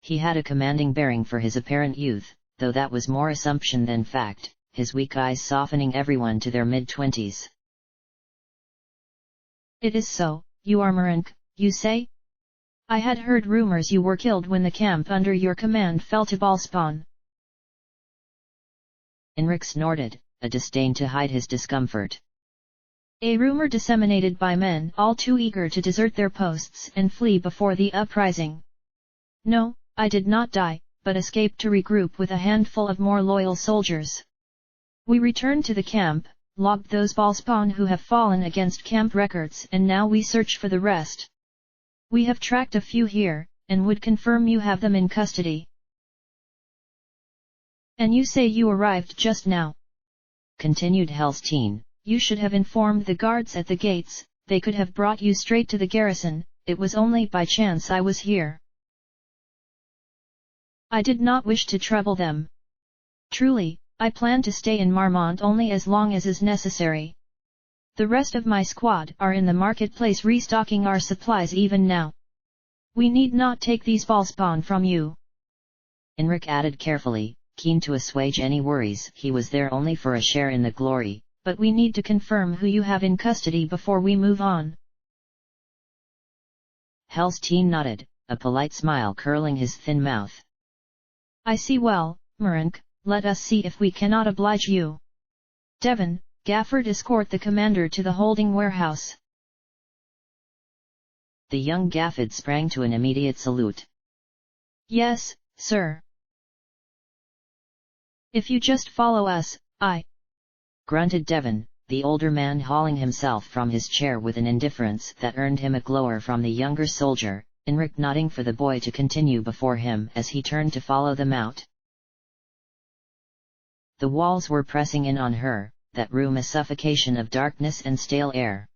He had a commanding bearing for his apparent youth, though that was more assumption than fact, his weak eyes softening everyone to their mid-20s. It is so, you are Enric, you say? I had heard rumors you were killed when the camp under your command fell to ballspawn. Enric snorted, a disdain to hide his discomfort. A rumor disseminated by men all too eager to desert their posts and flee before the uprising. No, I did not die, but escaped to regroup with a handful of more loyal soldiers. We returned to the camp, logged those ballspawn who have fallen against camp records, and now we search for the rest. We have tracked a few here, and would confirm you have them in custody. And you say you arrived just now? Continued Helstein. You should have informed the guards at the gates, they could have brought you straight to the garrison. It was only by chance I was here. I did not wish to trouble them. Truly, I plan to stay in Marmont only as long as is necessary. The rest of my squad are in the marketplace restocking our supplies even now. We need not take these ballspawn from you. Enric added carefully, keen to assuage any worries. He was there only for a share in the glory. But we need to confirm who you have in custody before we move on. Helstein nodded, a polite smile curling his thin mouth. I see well, Enric, let us see if we cannot oblige you. Devon, Gafford, escort the commander to the holding warehouse. The young Gafford sprang to an immediate salute. Yes, sir. If you just follow us, grunted Devon, the older man hauling himself from his chair with an indifference that earned him a glower from the younger soldier, Enric nodding for the boy to continue before him as he turned to follow them out. The walls were pressing in on her, that room a suffocation of darkness and stale air.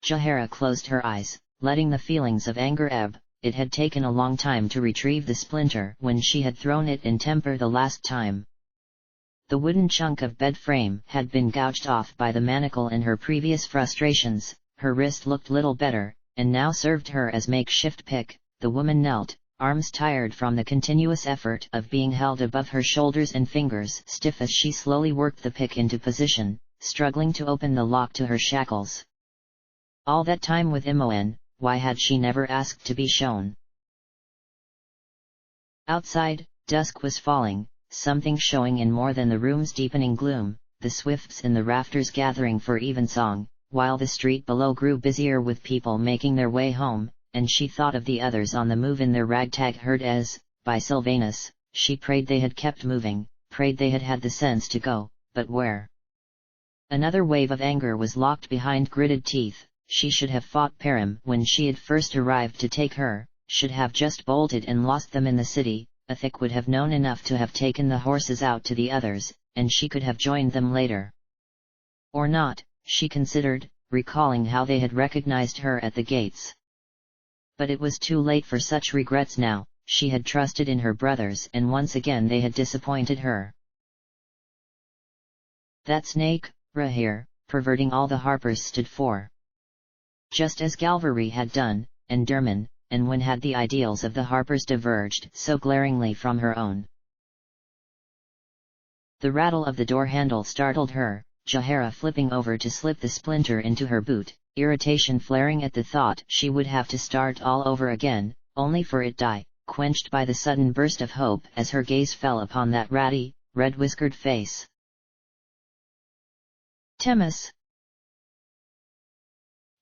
Jahara closed her eyes, letting the feelings of anger ebb. It had taken a long time to retrieve the splinter when she had thrown it in temper the last time. The wooden chunk of bed frame had been gouged off by the manacle in her previous frustrations, her wrist looked little better, and now served her as makeshift pick. The woman knelt, arms tired from the continuous effort of being held above her shoulders and fingers stiff as she slowly worked the pick into position, struggling to open the lock to her shackles. All that time with Imoen, why had she never asked to be shown? Outside, dusk was falling, something showing in more than the room's deepening gloom, the swifts in the rafters gathering for evensong, while the street below grew busier with people making their way home, and she thought of the others on the move in their ragtag herd as, by Sylvanus, she prayed they had kept moving, prayed they had had the sense to go, but where? Another wave of anger was locked behind gritted teeth. She should have fought Perim when she had first arrived to take her, should have just bolted and lost them in the city. Enric would have known enough to have taken the horses out to the others, and she could have joined them later. Or not, she considered, recalling how they had recognized her at the gates. But it was too late for such regrets now. She had trusted in her brothers and once again they had disappointed her. That snake, Rahir, perverting all the Harpers stood for. Just as Galvary had done, and Derman, and when had the ideals of the Harpers diverged so glaringly from her own. The rattle of the door handle startled her, Jahara flipping over to slip the splinter into her boot, irritation flaring at the thought she would have to start all over again, only for it die, quenched by the sudden burst of hope as her gaze fell upon that ratty, red-whiskered face. Temis.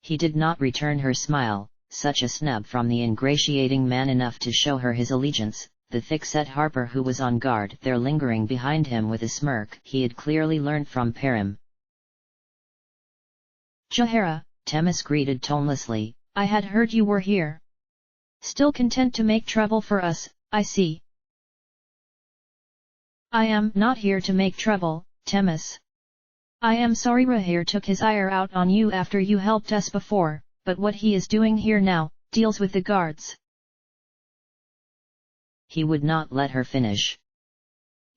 He did not return her smile, such a snub from the ingratiating man enough to show her his allegiance. The thick-set Harper who was on guard there lingering behind him with a smirk he had clearly learned from Perim. Jahara, Temis greeted tonelessly, I had heard you were here. Still content to make trouble for us, I see. I am not here to make trouble, Temis. I am sorry Rahir took his ire out on you after you helped us before, but what he is doing here now, deals with the guards. He would not let her finish.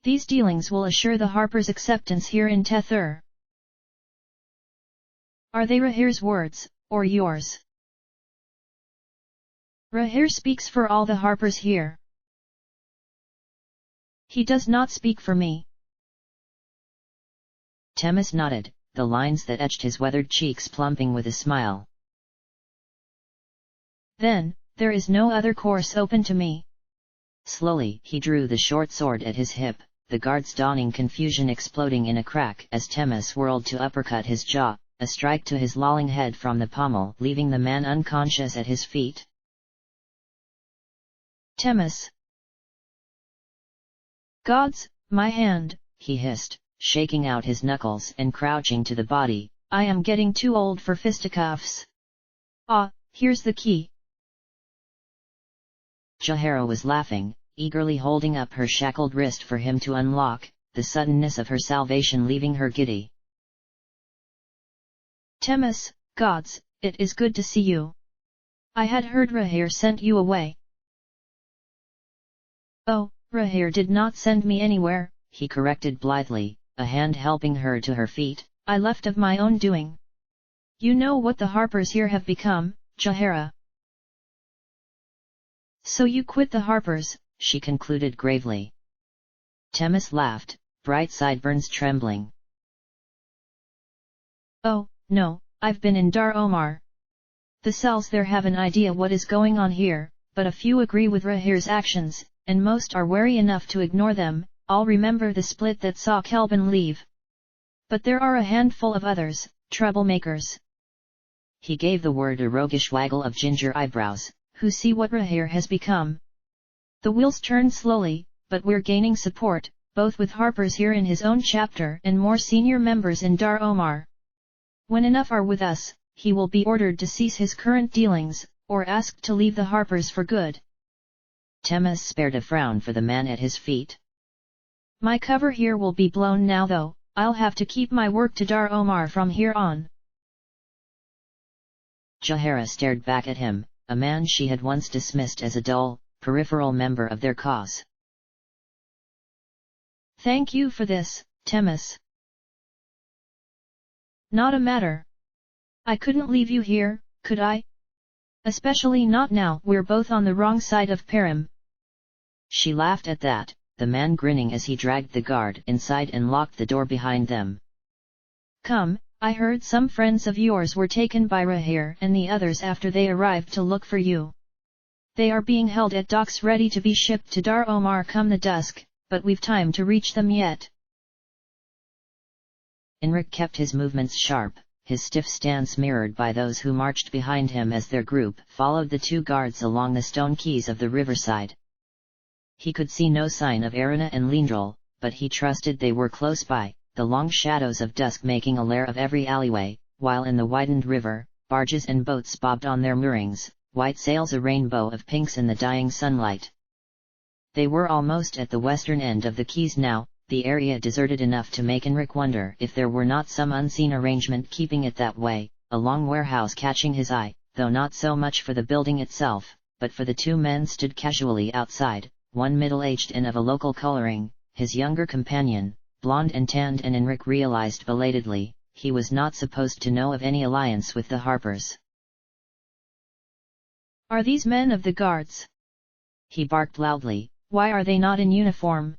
These dealings will assure the Harpers' acceptance here in Tethur. Are they Rahir's words, or yours? Rahir speaks for all the Harpers here. He does not speak for me. Temis nodded, the lines that etched his weathered cheeks plumping with a smile. Then, there is no other course open to me. Slowly he drew the short sword at his hip, the guard's dawning confusion exploding in a crack as Temis whirled to uppercut his jaw, a strike to his lolling head from the pommel leaving the man unconscious at his feet. Temis. Gods, my hand, he hissed, shaking out his knuckles and crouching to the body. I am getting too old for fisticuffs. Ah, here's the key. Jahara was laughing, eagerly holding up her shackled wrist for him to unlock, the suddenness of her salvation leaving her giddy. Temis, gods, it is good to see you. I had heard Rahir sent you away. Oh, Rahir did not send me anywhere, he corrected blithely, a hand helping her to her feet. I left of my own doing. You know what the Harpers here have become, Jahara. So you quit the Harpers, she concluded gravely. Temis laughed, bright sideburns trembling. Oh, no, I've been in Dar Omar. The cells there have an idea what is going on here, but a few agree with Rahir's actions, and most are wary enough to ignore them. I'll remember the split that saw Kelvin leave. But there are a handful of others, troublemakers. He gave the word a roguish waggle of ginger eyebrows, who see what Rahir has become. The wheels turn slowly, but we're gaining support, both with Harpers here in his own chapter and more senior members in Dar Omar. When enough are with us, he will be ordered to cease his current dealings, or asked to leave the Harpers for good. Temis spared a frown for the man at his feet. My cover here will be blown now though, I'll have to keep my work to Dar Omar from here on. Jahara stared back at him, a man she had once dismissed as a dull, peripheral member of their cause. Thank you for this, Temis. Not a matter. I couldn't leave you here, could I? Especially not now, we're both on the wrong side of Param. She laughed at that, the man grinning as he dragged the guard inside and locked the door behind them. Come, I heard some friends of yours were taken by Rahir and the others after they arrived to look for you. They are being held at docks ready to be shipped to Dar Omar come the dusk, but we've time to reach them yet. Enric kept his movements sharp, his stiff stance mirrored by those who marched behind him as their group followed the two guards along the stone quays of the riverside. He could see no sign of Arana and Lindrel, but he trusted they were close by, the long shadows of dusk making a lair of every alleyway, while in the widened river, barges and boats bobbed on their moorings, white sails a rainbow of pinks in the dying sunlight. They were almost at the western end of the quays now, the area deserted enough to make Enric wonder if there were not some unseen arrangement keeping it that way, a long warehouse catching his eye, though not so much for the building itself, but for the two men stood casually outside, one middle-aged and of a local coloring, his younger companion, blonde and tanned, and Enric realized belatedly, he was not supposed to know of any alliance with the Harpers. Are these men of the guards? He barked loudly. Why are they not in uniform?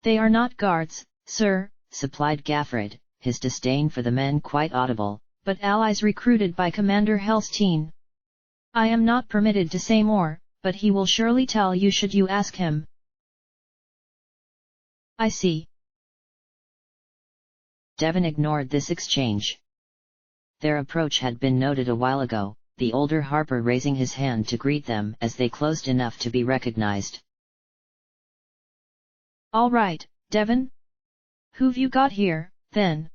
They are not guards, sir, supplied Gaffred, his disdain for the men quite audible, but allies recruited by Commander Helstein. I am not permitted to say more, but he will surely tell you should you ask him. I see. Devon ignored this exchange. Their approach had been noted a while ago, the older Harper raising his hand to greet them as they closed enough to be recognized. All right, Devon? Who've you got here, then?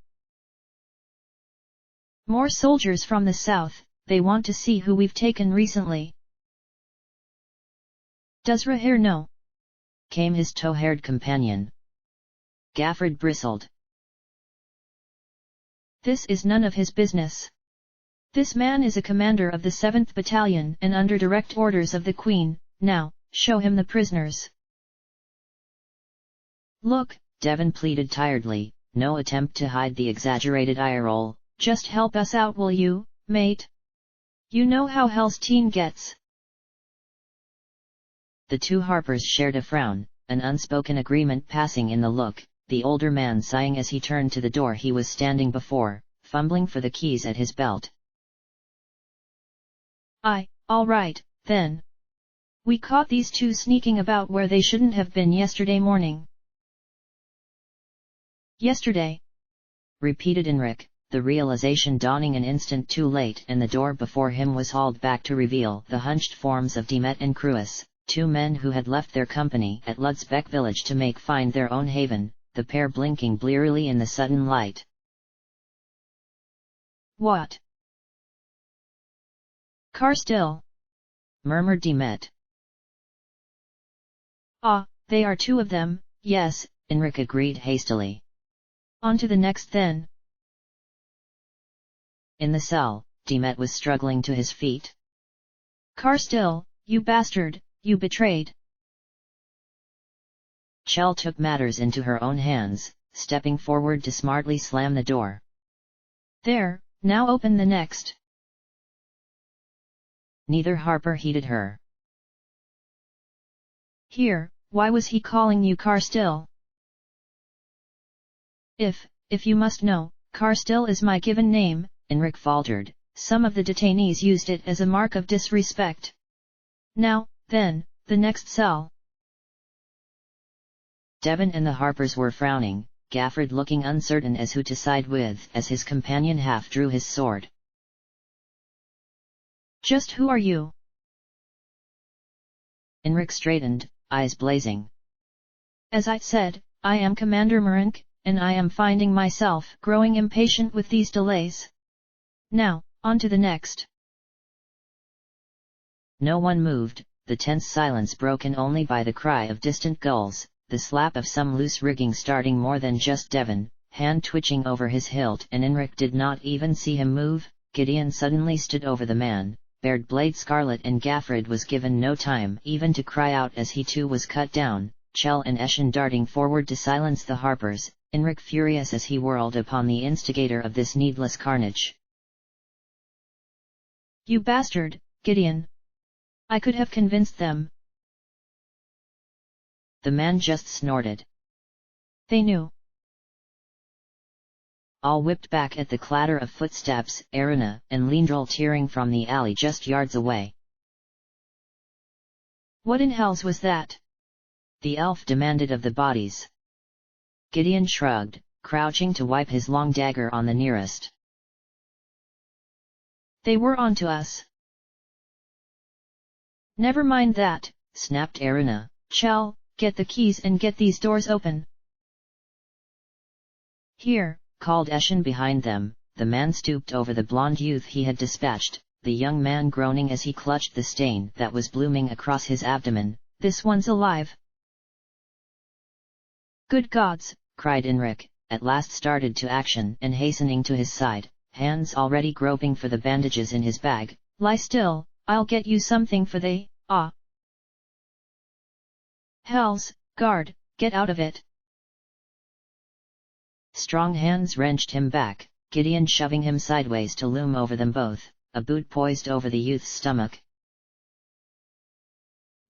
More soldiers from the south, they want to see who we've taken recently. Does Rahir know? Came his tow-haired companion. Gaffred bristled. This is none of his business. This man is a commander of the 7th Battalion and under direct orders of the Queen. Now, show him the prisoners. Look, Devon pleaded tiredly, no attempt to hide the exaggerated eye roll. Just help us out, will you, mate? You know how Helstein gets. The two Harpers shared a frown, an unspoken agreement passing in the look, the older man sighing as he turned to the door he was standing before, fumbling for the keys at his belt. All right, then. We caught these two sneaking about where they shouldn't have been yesterday morning. Yesterday? Repeated Enric, the realization dawning an instant too late, and the door before him was hauled back to reveal the hunched forms of Demet and Cruis, two men who had left their company at Ludsbeck village to find their own haven, the pair blinking blearily in the sudden light. What? Carstill? Murmured Demet. Ah, they are two of them, yes, Enric agreed hastily. On to the next then. In the cell, Demet was struggling to his feet. Carstill, you bastard, you betrayed. Chell took matters into her own hands, stepping forward to smartly slam the door. There, now open the next. Neither Harper heeded her. Here, why was he calling you Carstill? If you must know, Carstill is my given name, Enric faltered. Some of the detainees used it as a mark of disrespect. Now, then, the next cell. Devon and the Harpers were frowning, Gaffred looking uncertain as who to side with as his companion half drew his sword. Just who are you? Enric straightened, eyes blazing. As I said, I am Commander Enric, and I am finding myself growing impatient with these delays. Now, on to the next. No one moved, the tense silence broken only by the cry of distant gulls, the slap of some loose rigging starting more than just Devon, hand twitching over his hilt, and Enric did not even see him move. Gideon suddenly stood over the man, bared blade scarlet, and Gaffred was given no time even to cry out as he too was cut down, Chell and Eshin darting forward to silence the harpers, Enric furious as he whirled upon the instigator of this needless carnage. You bastard, Gideon! I could have convinced them. The man just snorted. They knew. All whipped back at the clatter of footsteps, Erina and Lindril tearing from the alley just yards away. What in hells was that? The elf demanded of the bodies. Gideon shrugged, crouching to wipe his long dagger on the nearest. They were onto us. Never mind that, snapped Erina. Chell, get the keys and get these doors open. Here, called Eshin behind them. The man stooped over the blond youth he had dispatched, the young man groaning as he clutched the stain that was blooming across his abdomen. This one's alive. Good gods, cried Enric, at last started to action and hastening to his side, hands already groping for the bandages in his bag. Lie still, I'll get you something for they, ah. Hells, guard, get out of it. Strong hands wrenched him back, Gideon shoving him sideways to loom over them both, a boot poised over the youth's stomach.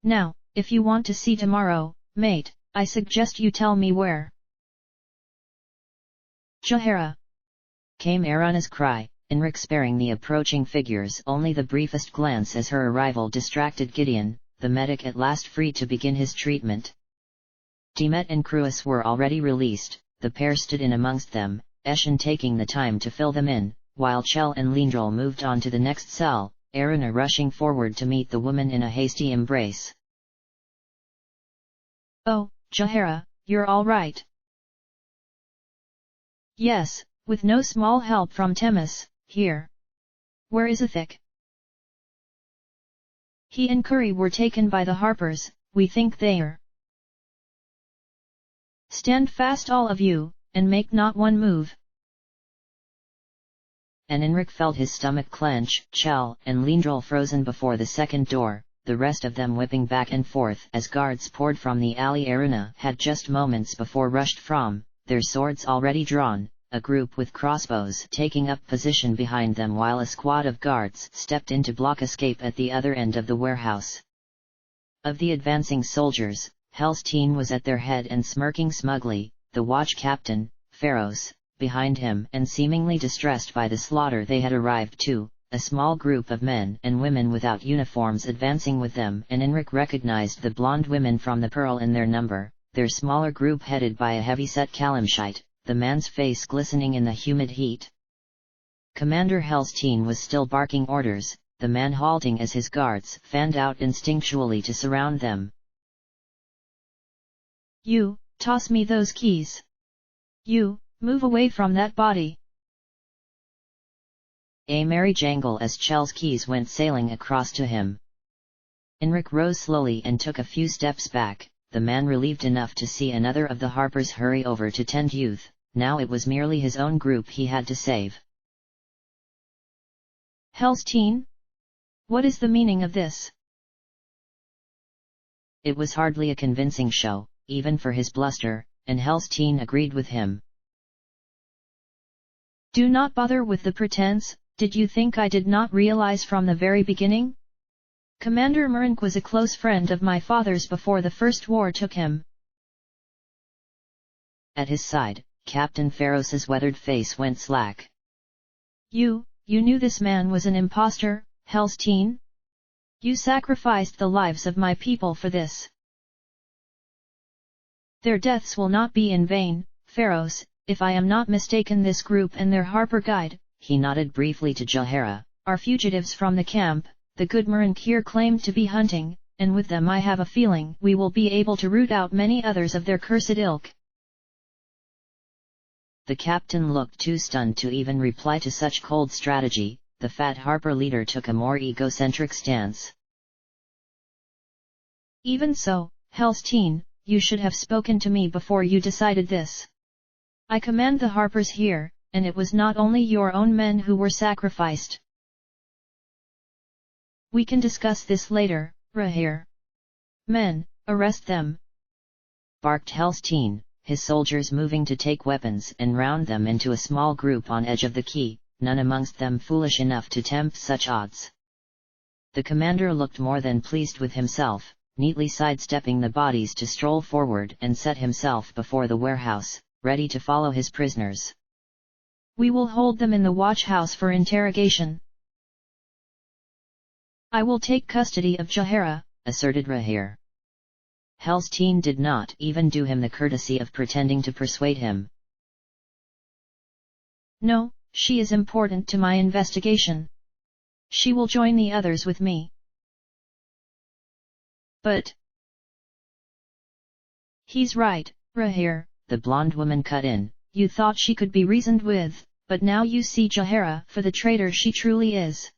Now, if you want to see tomorrow, mate, I suggest you tell me where. Jahara! Came Erina's cry, Enric sparing the approaching figures only the briefest glance as her arrival distracted Gideon, the medic at last free to begin his treatment. Demet and Cruis were already released, the pair stood in amongst them, Eshin taking the time to fill them in, while Chell and Lindril moved on to the next cell, Erina rushing forward to meet the woman in a hasty embrace. Oh, Jahara, you're all right. Yes, with no small help from Temis, here. Where is Enric? He and Curry were taken by the harpers, we think they're. Stand fast all of you, and make not one move. And Enric felt his stomach clench, Chell and Lindril frozen before the second door, the rest of them whipping back and forth as guards poured from the alley. Erina had just moments before rushed from, their swords already drawn, a group with crossbows taking up position behind them while a squad of guards stepped in to block escape at the other end of the warehouse. Of the advancing soldiers, Helstein was at their head and smirking smugly, the watch captain, Pharos, behind him and seemingly distressed by the slaughter they had arrived to, a small group of men and women without uniforms advancing with them, and Enric recognized the blonde women from the Pearl in their number, their smaller group headed by a heavy-set Kalimshite, the man's face glistening in the humid heat. Commander Helstein was still barking orders, the man halting as his guards fanned out instinctually to surround them. You, toss me those keys. You, move away from that body. A merry jangle as Chell's keys went sailing across to him. Enric rose slowly and took a few steps back, the man relieved enough to see another of the harpers hurry over to tend youth. Now it was merely his own group he had to save. Helstein? What is the meaning of this? It was hardly a convincing show, even for his bluster, and Helstein agreed with him. Do not bother with the pretense. Did you think I did not realize from the very beginning? Commander Enric was a close friend of my father's before the First War took him. At his side, Captain Pharos's weathered face went slack. You knew this man was an impostor, Helstein? You sacrificed the lives of my people for this. Their deaths will not be in vain, Pharos, if I am not mistaken. This group and their harper guide, he nodded briefly to Jahara, are fugitives from the camp, the good Enric here claimed to be hunting, and with them I have a feeling we will be able to root out many others of their cursed ilk. The captain looked too stunned to even reply to such cold strategy. The fat harper leader took a more egocentric stance. Even so, Helstein, you should have spoken to me before you decided this. I command the harpers here, and it was not only your own men who were sacrificed. We can discuss this later, Rahir. Men, arrest them. barked Helstein, his soldiers moving to take weapons and round them into a small group on edge of the quay, none amongst them foolish enough to tempt such odds. The commander looked more than pleased with himself, neatly sidestepping the bodies to stroll forward and set himself before the warehouse, ready to follow his prisoners. We will hold them in the watch house for interrogation. I will take custody of Jahara, asserted Rahir. Helstein did not even do him the courtesy of pretending to persuade him. No, she is important to my investigation. She will join the others with me. But... He's right, Rahir, the blonde woman cut in. You thought she could be reasoned with, but now you see Jahara for the traitor she truly is.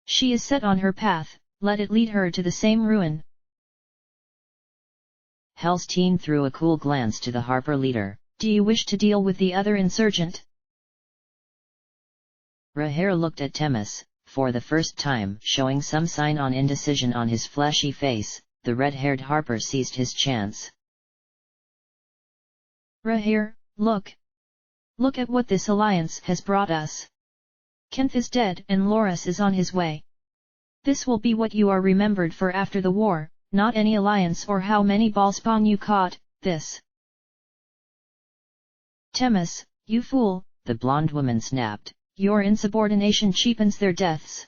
She is set on her path, let it lead her to the same ruin. Helstein threw a cool glance to the Harper leader. Do you wish to deal with the other insurgent? Rahir looked at Temis, for the first time showing some sign of indecision on his fleshy face. The red-haired Harper seized his chance. Rahir, look! Look at what this alliance has brought us. Kent is dead and Loras is on his way. This will be what you are remembered for after the war, not any alliance or how many ballspawn you caught, this. Temis, you fool, the blonde woman snapped. Your insubordination cheapens their deaths.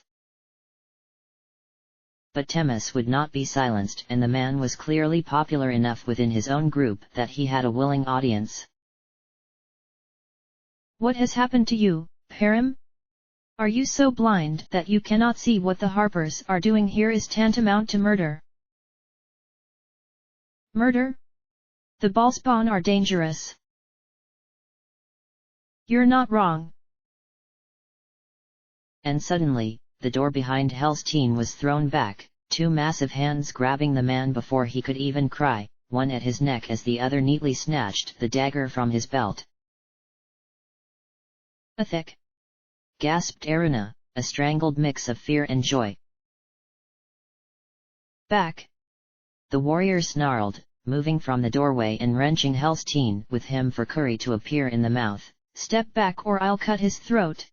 But Temis would not be silenced, and the man was clearly popular enough within his own group that he had a willing audience. What has happened to you, Param? Are you so blind that you cannot see what the Harpers are doing here is tantamount to murder? Murder? The ballspawn are dangerous. You're not wrong. And suddenly, the door behind Helstein was thrown back, two massive hands grabbing the man before he could even cry, one at his neck as the other neatly snatched the dagger from his belt. Enric! Gasped Erina, a strangled mix of fear and joy. Back! The warrior snarled, moving from the doorway and wrenching Helstein with him for curry to appear in the mouth. Step back or I'll cut his throat!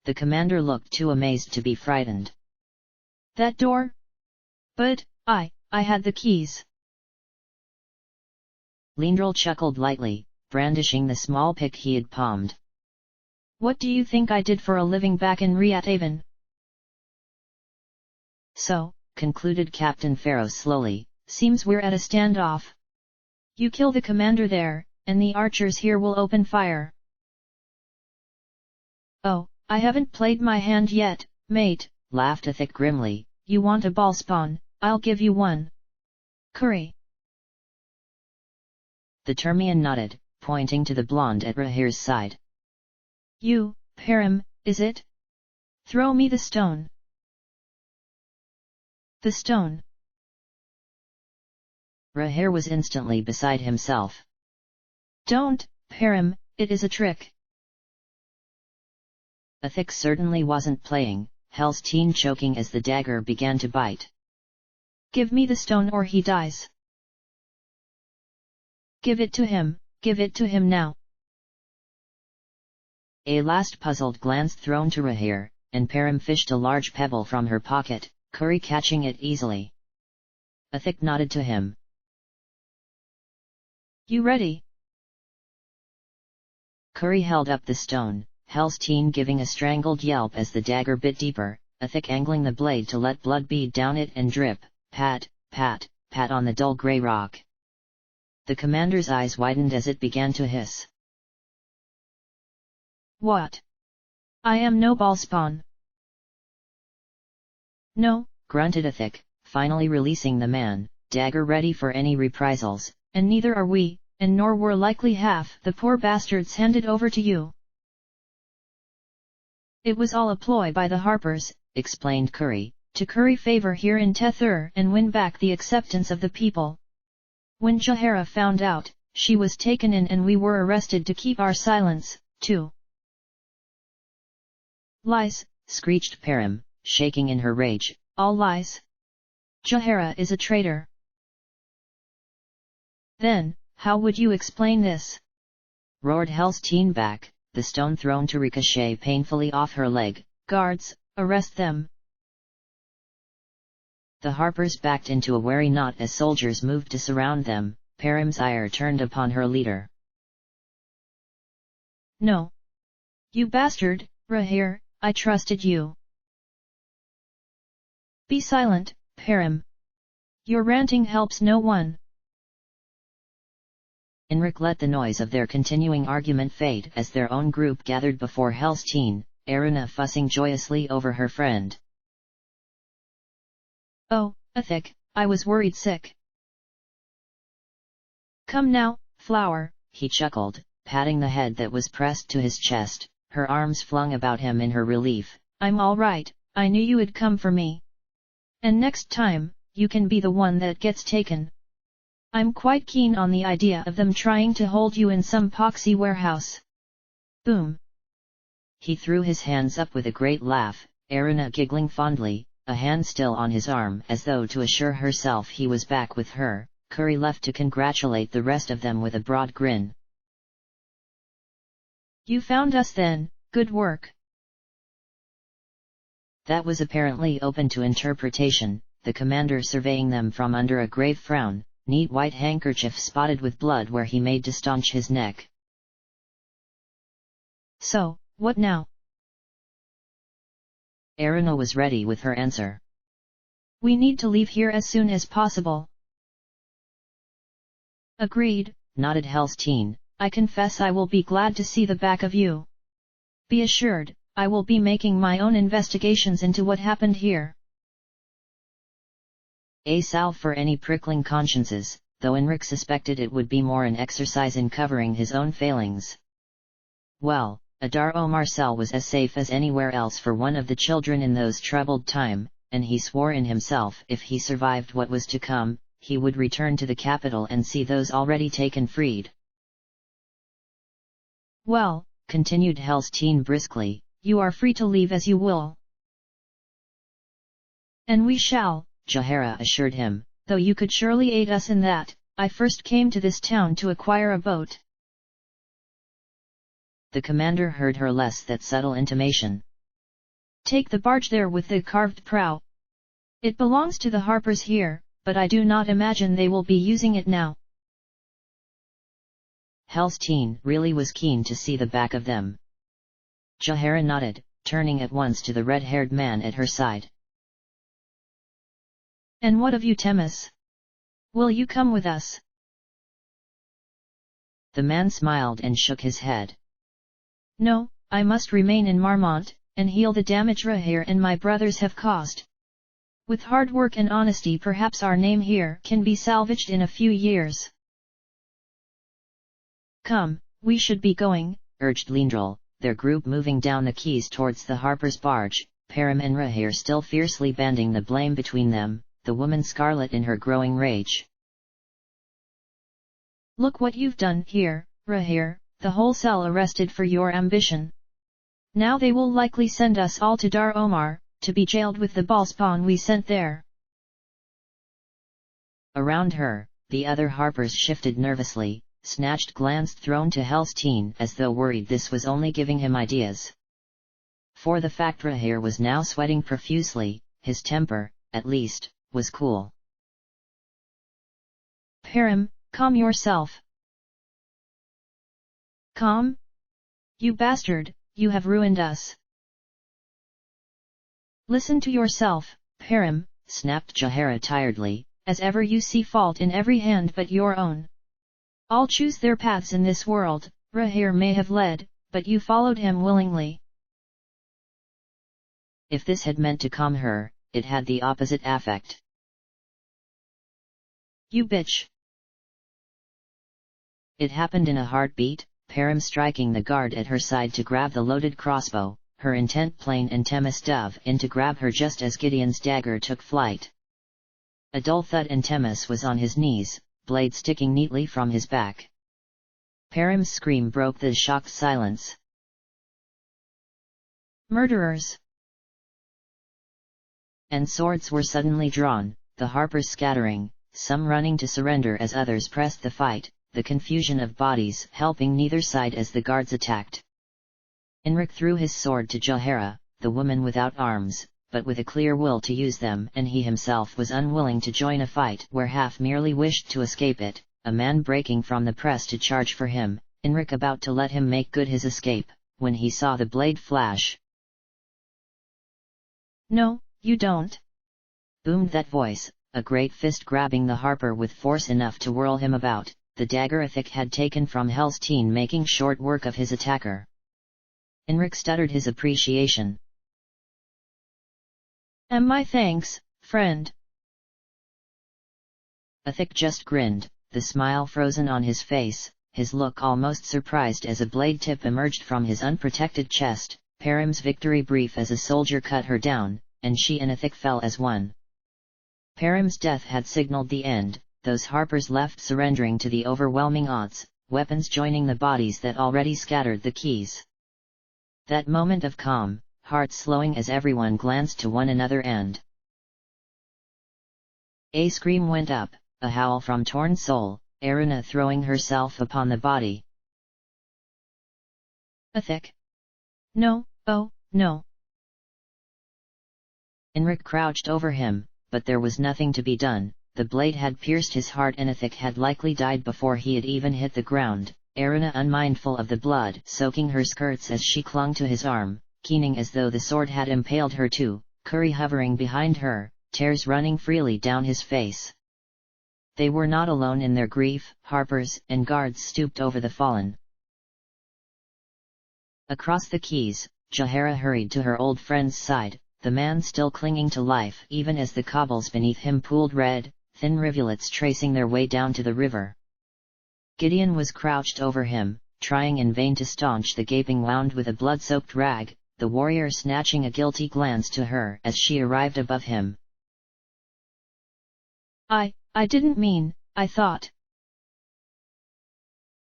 The commander looked too amazed to be frightened. That door? But, I had the keys. Lindril chuckled lightly, brandishing the small pick he had palmed. What do you think I did for a living back in Rathaven? So, concluded Captain Pharaoh slowly, seems we're at a standoff. You kill the commander there, and the archers here will open fire. Oh, I haven't played my hand yet, mate, laughed Enric grimly. You want a ballspawn, I'll give you one. Curry. The Termian nodded, pointing to the blonde at Rahir's side. You, Param, is it? Throw me the stone. The stone. Rahir was instantly beside himself. Don't, Param, it is a trick. Enric certainly wasn't playing, Helstein choking as the dagger began to bite. Give me the stone or he dies. Give it to him now. A last puzzled glance thrown to Rahir, and Param fished a large pebble from her pocket, Curry catching it easily. Enric nodded to him. You ready? Curry held up the stone, Helstein giving a strangled yelp as the dagger bit deeper, Enric angling the blade to let blood bead down it and drip, pat, pat, pat on the dull grey rock. The commander's eyes widened as it began to hiss. What? I am no ballspawn. No, grunted Enric, finally releasing the man, dagger ready for any reprisals. And neither are we, and nor were likely half the poor bastards handed over to you. It was all a ploy by the Harpers, explained Curry, to curry favor here in Tethur and win back the acceptance of the people. When Jahara found out, she was taken in and we were arrested to keep our silence, too. Lies, screeched Param, shaking in her rage. All lies. Jahara is a traitor. Then, how would you explain this? Roared Helstine back, the stone thrown to ricochet painfully off her leg. Guards, arrest them! The harpers backed into a wary knot as soldiers moved to surround them. Perim's ire turned upon her leader. No! You bastard, Rahir, I trusted you. Be silent, Perim. Your ranting helps no one. Enric let the noise of their continuing argument fade as their own group gathered before Helstine, Erina fussing joyously over her friend. Oh, Enric, I was worried sick. Come now, flower, he chuckled, patting the head that was pressed to his chest, her arms flung about him in her relief. I'm all right, I knew you would come for me. And next time, you can be the one that gets taken. I'm quite keen on the idea of them trying to hold you in some poxy warehouse. Boom! He threw his hands up with a great laugh, Erina giggling fondly, a hand still on his arm as though to assure herself he was back with her. Curry left to congratulate the rest of them with a broad grin. You found us then, good work. That was apparently open to interpretation, the commander surveying them from under a grave frown, neat white handkerchief spotted with blood where he made to staunch his neck. So, what now? Erina was ready with her answer. We need to leave here as soon as possible. Agreed, nodded Helstine. I confess I will be glad to see the back of you. Be assured, I will be making my own investigations into what happened here. A salve for any prickling consciences, though Enric suspected it would be more an exercise in covering his own failings. Well, Adar Marcel was as safe as anywhere else for one of the children in those troubled times, and he swore in himself if he survived what was to come, he would return to the capital and see those already taken freed. Well, continued Helstine briskly, you are free to leave as you will. And we shall, Jahara assured him. Though you could surely aid us in that. I first came to this town to acquire a boat. The commander heard her less that subtle intimation. Take the barge there with the carved prow. It belongs to the harpers here, but I do not imagine they will be using it now. Helstine really was keen to see the back of them. Jahara nodded, turning at once to the red-haired man at her side. And what of you, Themis? Will you come with us? The man smiled and shook his head. No, I must remain in Marmont, and heal the damage Rahir and my brothers have caused. With hard work and honesty perhaps our name here can be salvaged in a few years. Come, we should be going, urged Lindrel, their group moving down the quays towards the harper's barge, Perim and Rahir still fiercely banding the blame between them, the woman scarlet in her growing rage. Look what you've done here, Rahir, the whole cell arrested for your ambition. Now they will likely send us all to Dar Omar, to be jailed with the ballspawn we sent there. Around her, the other harpers shifted nervously, snatched glance thrown to Helstine as though worried this was only giving him ideas. For the fact Rahir was now sweating profusely, his temper, at least, was cool. Perim, calm yourself. Calm? You bastard, you have ruined us. Listen to yourself, Perim, snapped Jahara tiredly, as ever you see fault in every hand but your own. All choose their paths in this world, Rahir may have led, but you followed him willingly. If this had meant to calm her, it had the opposite effect. You bitch! It happened in a heartbeat, Perim striking the guard at her side to grab the loaded crossbow, her intent plain, and Themis dove in to grab her just as Gideon's dagger took flight. A dull thud and Themis was on his knees, blade sticking neatly from his back. Perim's scream broke the shocked silence. Murderers! And swords were suddenly drawn, the harpers scattering, some running to surrender as others pressed the fight, the confusion of bodies helping neither side as the guards attacked. Enric threw his sword to Jahara, the woman without arms, but with a clear will to use them, and he himself was unwilling to join a fight where half merely wished to escape it, a man breaking from the press to charge for him, Enric about to let him make good his escape, when he saw the blade flash. "No, you don't!" boomed that voice, a great fist grabbing the harper with force enough to whirl him about, the dagger Enric had taken from Helstein making short work of his attacker. Enric stuttered his appreciation. "My thanks, friend." Enric just grinned, the smile frozen on his face, his look almost surprised as a blade tip emerged from his unprotected chest. Param's victory brief as a soldier cut her down, and she and Enric fell as one. Param's death had signaled the end, those harpers left surrendering to the overwhelming odds, weapons joining the bodies that already scattered the keys. That moment of calm, hearts slowing as everyone glanced to one another and a scream went up, a howl from torn soul, Erina throwing herself upon the body. "Enric! No, oh, no!" Enric crouched over him, but there was nothing to be done. The blade had pierced his heart and Enric had likely died before he had even hit the ground, Erina unmindful of the blood soaking her skirts as she clung to his arm, keening as though the sword had impaled her too, Curry hovering behind her, tears running freely down his face. They were not alone in their grief, harpers and guards stooped over the fallen. Across the quays, Jahara hurried to her old friend's side, the man still clinging to life even as the cobbles beneath him pooled red, thin rivulets tracing their way down to the river. Gideon was crouched over him, trying in vain to staunch the gaping wound with a blood-soaked rag, the warrior snatching a guilty glance to her as she arrived above him. I didn't mean, I thought."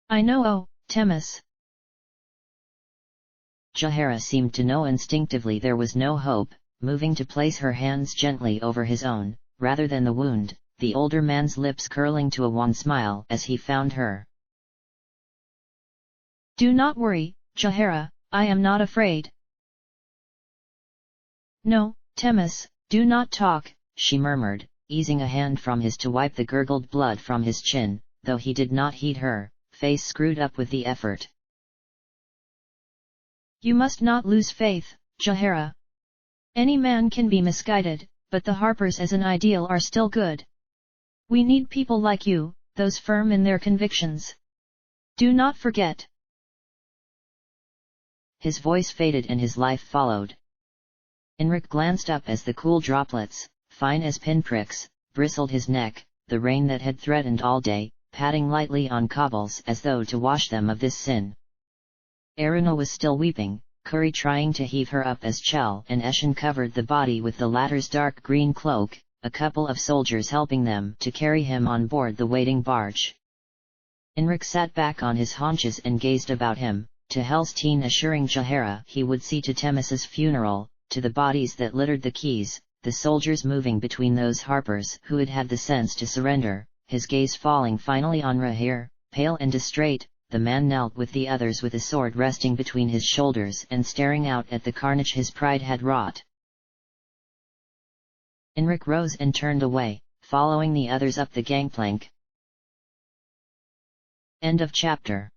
"I know, oh, Temis." Jahara seemed to know instinctively there was no hope, moving to place her hands gently over his own, rather than the wound, the older man's lips curling to a wan smile as he found her. "Do not worry, Jahara, I am not afraid." "No, Temis, do not talk," she murmured, easing a hand from his to wipe the gurgled blood from his chin, though he did not heed her, face screwed up with the effort. "You must not lose faith, Jahara. Any man can be misguided, but the harpers as an ideal are still good. We need people like you, those firm in their convictions. Do not forget." His voice faded and his life followed. Enric glanced up as the cool droplets, fine as pinpricks, bristled his neck, the rain that had threatened all day, patting lightly on cobbles as though to wash them of this sin. Erina was still weeping, Curry trying to heave her up as Chell and Eshin covered the body with the latter's dark green cloak, a couple of soldiers helping them to carry him on board the waiting barge. Enric sat back on his haunches and gazed about him, to Helstein assuring Jahara he would see to Temis's funeral, to the bodies that littered the quays, the soldiers moving between those harpers who had had the sense to surrender, his gaze falling finally on Rahir, pale and distraught. The man knelt with the others with a sword resting between his shoulders and staring out at the carnage his pride had wrought. Enric rose and turned away, following the others up the gangplank. End of chapter.